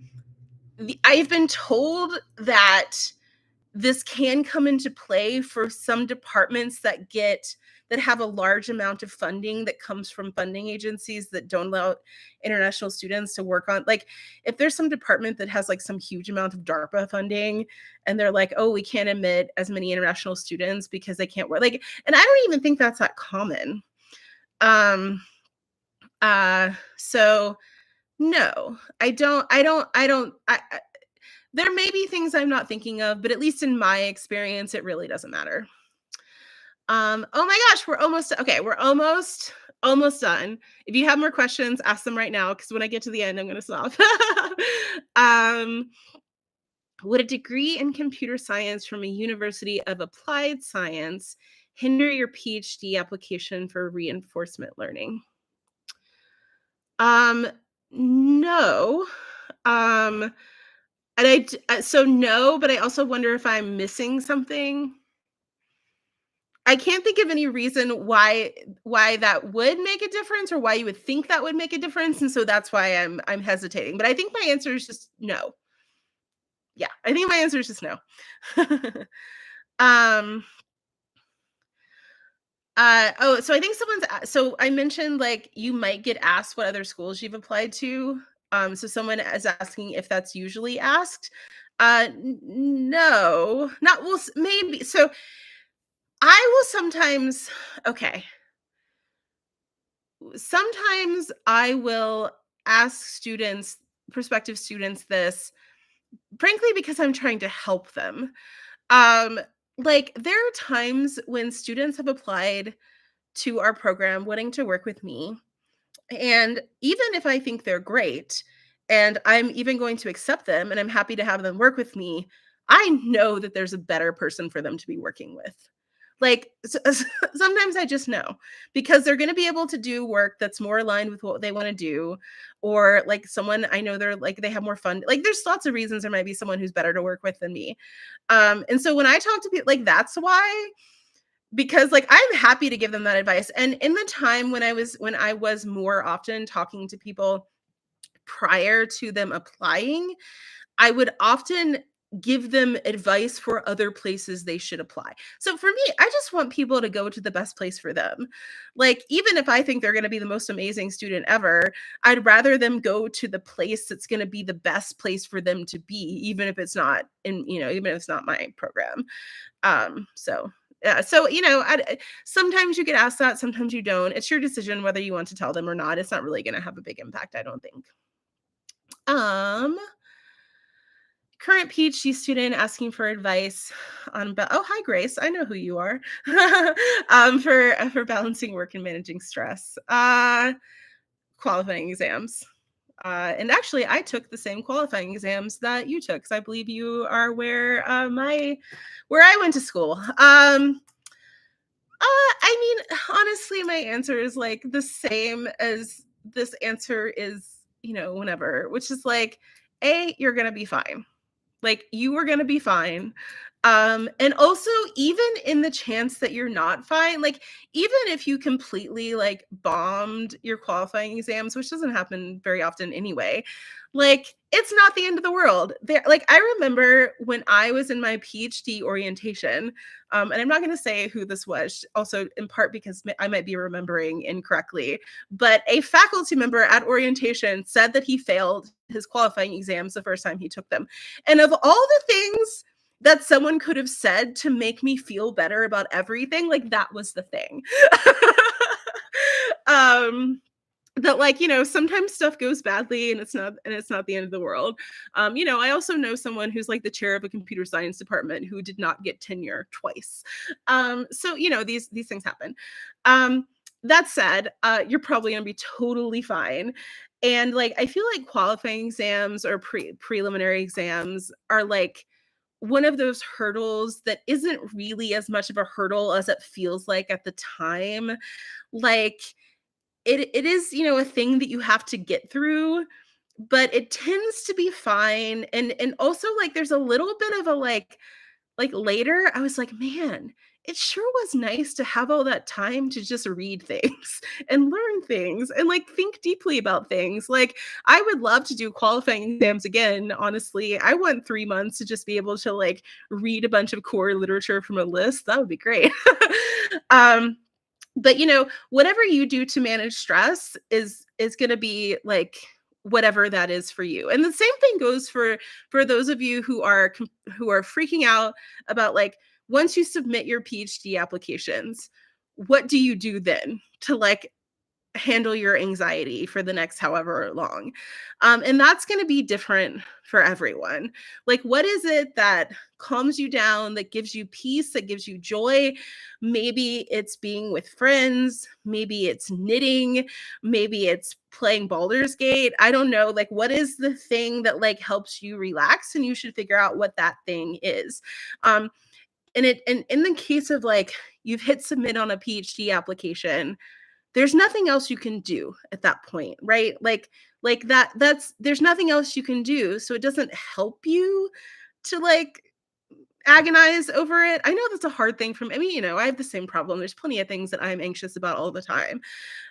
A: been told that this can come into play for some departments that have a large amount of funding that comes from funding agencies that don't allow international students to work on, like, if there's some department that has like some huge amount of DARPA funding and they're like, oh, we can't admit as many international students because they can't work, like, and I don't even think that's that common. So no, there may be things I'm not thinking of, but at least in my experience, it really doesn't matter. Oh my gosh, we're almost done. If you have more questions, ask them right now, because when I get to the end, I'm going to stop. Would a degree in computer science from a university of applied science hinder your PhD application for reinforcement learning? No. So no, but I also wonder if I'm missing something. I can't think of any reason why that would make a difference or why you would think that would make a difference, and so that's why I'm hesitating. But I think my answer is just no. Yeah, I think my answer is just no. um so I think so I mentioned like you might get asked what other schools you've applied to. So someone is asking if that's usually asked. No, not well, maybe. So I will sometimes, okay. sometimes I will ask students, prospective students, this, frankly, because I'm trying to help them. Um, like, there are times when students have applied to our program wanting to work with me, and even if I think they're great, and I'm even going to accept them and I'm happy to have them work with me, I know that there's a better person for them to be working with. Like, sometimes I just know, because they're going to be able to do work that's more aligned with what they want to do, or like someone I know, they're like, they have more fun. Like, there's lots of reasons there might be someone who's better to work with than me. And so when I talk to people, like, that's why, because like I'm happy to give them that advice. And in the time when I was more often talking to people prior to them applying, I would often give them advice for other places they should apply. So for me, I just want people to go to the best place for them. Like, even if I think they're going to be the most amazing student ever, I'd rather them go to the place that's going to be the best place for them to be, even if it's not even if it's not my program. So yeah, so sometimes you get asked that, sometimes you don't. It's your decision whether you want to tell them or not. It's not really going to have a big impact, I don't think. Um, Current PhD student asking for advice on oh, hi Grace, I know who you are. For balancing work and managing stress. Qualifying exams. And actually, I took the same qualifying exams that you took, because I believe you are where I went to school. I mean, honestly, my answer is like the same as this answer is, whenever, which is like, you're gonna be fine. Like, you are gonna be fine. And also, even in the chance that you're not fine, like, even if you completely like bombed your qualifying exams, which doesn't happen very often anyway, like, it's not the end of the world. There, like, I remember when I was in my PhD orientation, and I'm not going to say who this was, also in part because I might be remembering incorrectly, but a faculty member at orientation said that he failed his qualifying exams the first time he took them. And of all the things that someone could have said to make me feel better about everything, like, that was the thing. um that, like, sometimes stuff goes badly, and it's not the end of the world. I also know someone who's like the chair of a computer science department who did not get tenure twice. So these things happen. That said, you're probably going to be totally fine. And like, I feel like qualifying exams or preliminary exams are like one of those hurdles that isn't really as much of a hurdle as it feels like at the time. Like, it is, a thing that you have to get through, but it tends to be fine. And also, like, there's a little bit of a like later, I was like, man, it sure was nice to have all that time to just read things and learn things and like think deeply about things. Like, I would love to do qualifying exams again. Honestly, I want 3 months to just be able to like read a bunch of core literature from a list. That would be great. um, but whatever you do to manage stress is going to be like whatever that is for you. And the same thing goes for those of you who are freaking out about, like, once you submit your PhD applications, what do you do then to like handle your anxiety for the next however long. And that's going to be different for everyone. Like, what is it that calms you down, that gives you peace, that gives you joy? Maybe it's being with friends, maybe it's knitting, maybe it's playing Baldur's Gate. I don't know. Like, what is the thing that like helps you relax? And you should figure out what that thing is. And in the case of like you've hit submit on a PhD application, there's nothing else you can do at that point, right? Like that's there's nothing else you can do. So it doesn't help you to like agonize over it. I know that's a hard thing for me. I mean, I have the same problem. There's plenty of things that I'm anxious about all the time.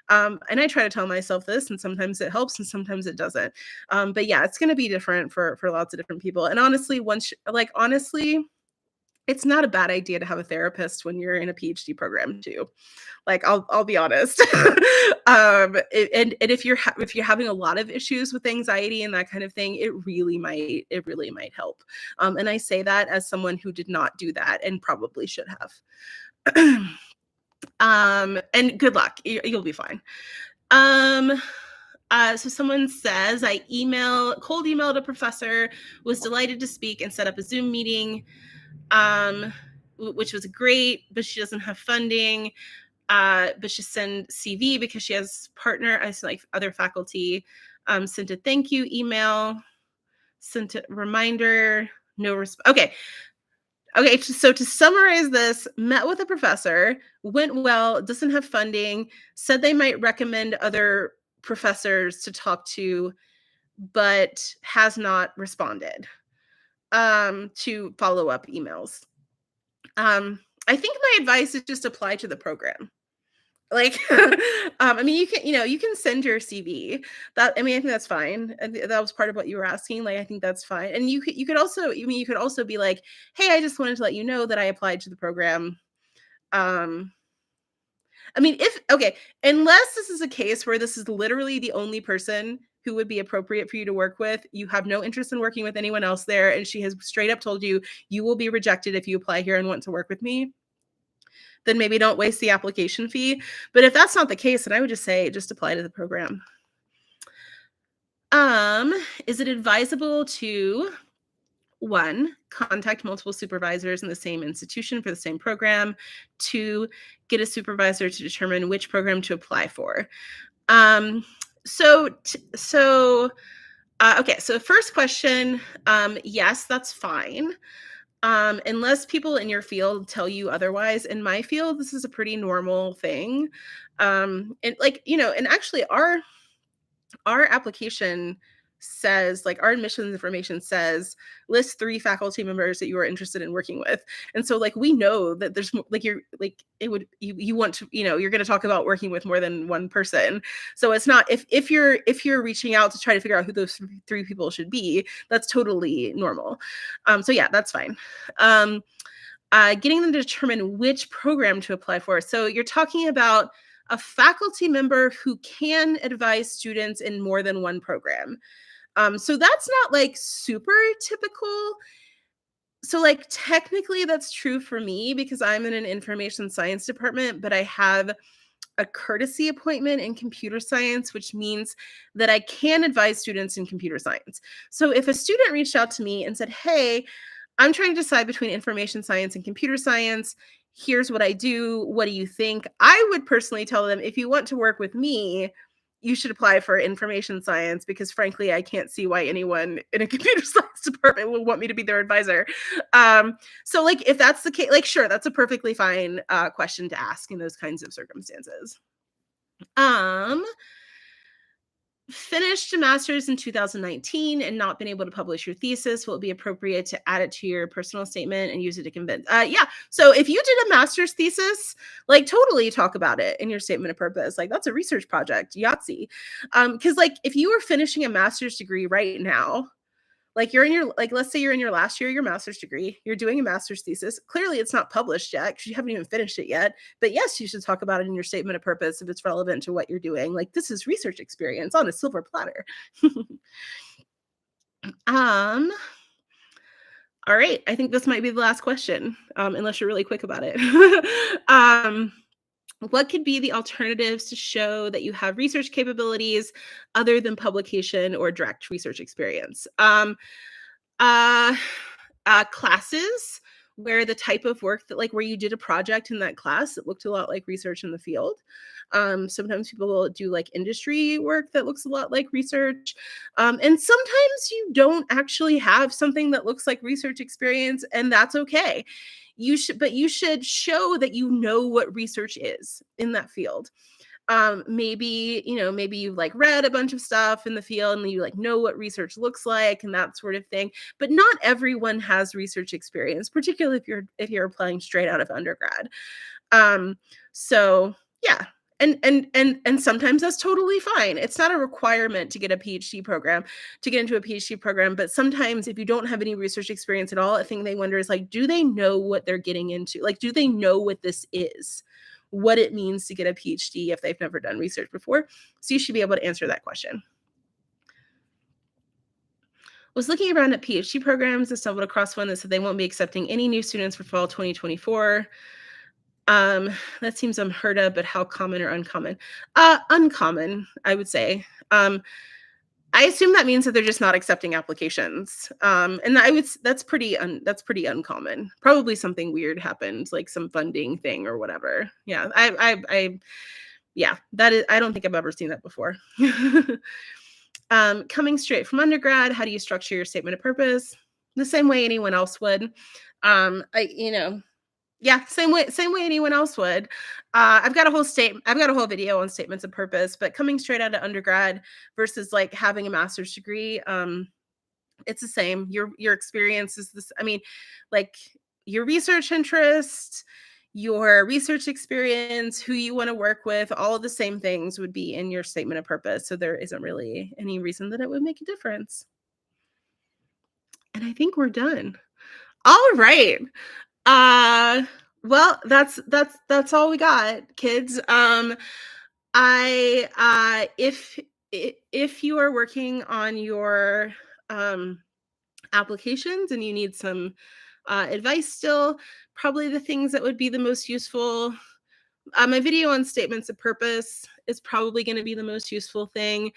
A: And I try to tell myself this, and sometimes it helps and sometimes it doesn't. But yeah, it's going to be different for lots of different people. And honestly, honestly, it's not a bad idea to have a therapist when you're in a PhD program too. Like, I'll be honest. And if you're having a lot of issues with anxiety and that kind of thing, it really might help. And I say that as someone who did not do that and probably should have. And good luck. You'll be fine. So someone says, cold emailed a professor, was delighted to speak and set up a Zoom meeting, which was great, but she doesn't have funding. But she sent CV because she has partner, as like other faculty, sent a thank you email, sent a reminder, no response. Okay, so to summarize this, met with a professor, went well, doesn't have funding, said they might recommend other professors to talk to, but has not responded to follow-up emails. I think my advice is just apply to the program. Like, I mean, you can send your CV. I think that's fine. That was part of what you were asking. Like, I think that's fine. And you could also be like, hey, I just wanted to let you know that I applied to the program. I mean, unless this is a case where this is literally the only person who would be appropriate for you to work with, you have no interest in working with anyone else there, and she has straight up told you, you will be rejected if you apply here and want to work with me, then maybe don't waste the application fee. But if that's not the case, then I would just say, just apply to the program. Is it advisable to, 1, contact multiple supervisors in the same institution for the same program, 2, get a supervisor to determine which program to apply for? So first question, yes, that's fine. Unless people in your field tell you otherwise. In my field, this is a pretty normal thing. And actually our application says, like, our admissions information says, list 3 faculty members that you are interested in working with. And so, like, we know that there's like, you're like, you want to, you're going to talk about working with more than one person. So it's not, if you're reaching out to try to figure out who those 3 people should be, that's totally normal. So yeah, that's fine. Getting them to determine which program to apply for. So you're talking about a faculty member who can advise students in more than one program. So that's not like super typical. So like technically that's true for me because I'm in an information science department, but I have a courtesy appointment in computer science, which means that I can advise students in computer science. So if a student reached out to me and said, hey, I'm trying to decide between information science and computer science. Here's what I do. What do you think? I would personally tell them, if you want to work with me, you should apply for information science because frankly, I can't see why anyone in a computer science department would want me to be their advisor. So like, if that's the case, like, sure, that's a perfectly fine question to ask in those kinds of circumstances. Finished a master's in 2019 and not been able to publish your thesis, will it be appropriate to add it to your personal statement and use it to convince? Yeah. So if you did a master's thesis, like, totally talk about it in your statement of purpose. Like, that's a research project, Yahtzee. Because like, if you were finishing a master's degree right now, like, let's say you're in your last year of your master's degree, you're doing a master's thesis. Clearly it's not published yet because you haven't even finished it yet. But yes, you should talk about it in your statement of purpose if it's relevant to what you're doing. Like, this is research experience on a silver platter. All right. I think this might be the last question, unless you're really quick about it. What could be the alternatives to show that you have research capabilities other than publication or direct research experience? Classes where the type of work that, like, where you did a project in that class that looked a lot like research in the field. Sometimes people will do like industry work that looks a lot like research. And sometimes you don't actually have something that looks like research experience, and that's okay. You should show that you know what research is in that field. Maybe you've like read a bunch of stuff in the field and you like know what research looks like and that sort of thing. But not everyone has research experience, particularly if you're applying straight out of undergrad. So yeah. And sometimes that's totally fine. It's not a requirement to get a PhD program, to get into a PhD program. But sometimes if you don't have any research experience at all, a thing they wonder is, like, do they know what they're getting into? Like, do they know what this is? What it means to get a PhD if they've never done research before? So you should be able to answer that question. Was looking around at PhD programs and stumbled across one that said they won't be accepting any new students for fall 2024. That seems unheard of, but how common or uncommon? Uncommon, I would say. I assume that means that they're just not accepting applications. And that's pretty uncommon. Probably something weird happened, like some funding thing or whatever. Yeah, yeah, that is. I don't think I've ever seen that before. Coming straight from undergrad, how do you structure your statement of purpose? The same way anyone else would. Yeah, same way anyone else would. I've got a whole video on statements of purpose, but coming straight out of undergrad versus like having a master's degree, it's the same. Your experience is this. I mean, like your research interest, your research experience, who you want to work with, all of the same things would be in your statement of purpose. So there isn't really any reason that it would make a difference. And I think we're done. All right. Well, that's all we got, kids. If you are working on your applications and you need some advice still, probably the things that would be the most useful. My video on statements of purpose is probably going to be the most useful thing.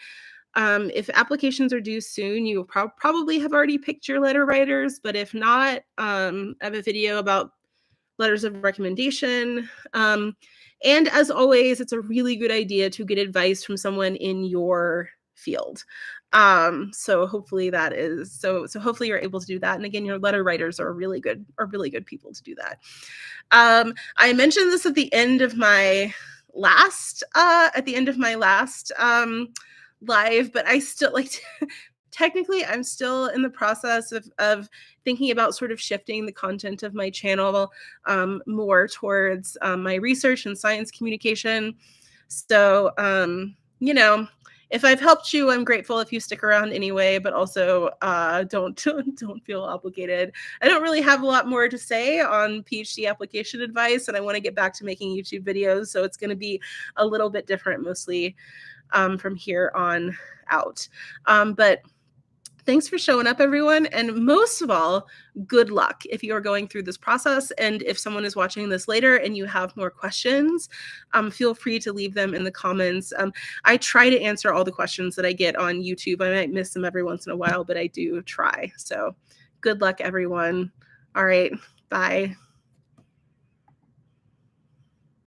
A: If applications are due soon, you will probably have already picked your letter writers, but if not, I have a video about letters of recommendation. And as always, it's a really good idea to get advice from someone in your field. So hopefully hopefully you're able to do that. And again, your letter writers are really good people to do that. I mentioned this at the end of my last live, but I still technically I'm still in the process of thinking about sort of shifting the content of my channel more towards my research and science communication. So, if I've helped you, I'm grateful if you stick around anyway, but also don't feel obligated. I don't really have a lot more to say on PhD application advice, and I want to get back to making YouTube videos, so it's going to be a little bit different mostly from here on out. But thanks for showing up, everyone. And most of all, good luck if you are going through this process. And if someone is watching this later and you have more questions, feel free to leave them in the comments. I try to answer all the questions that I get on YouTube. I might miss them every once in a while, but I do try. So good luck, everyone. All right. Bye.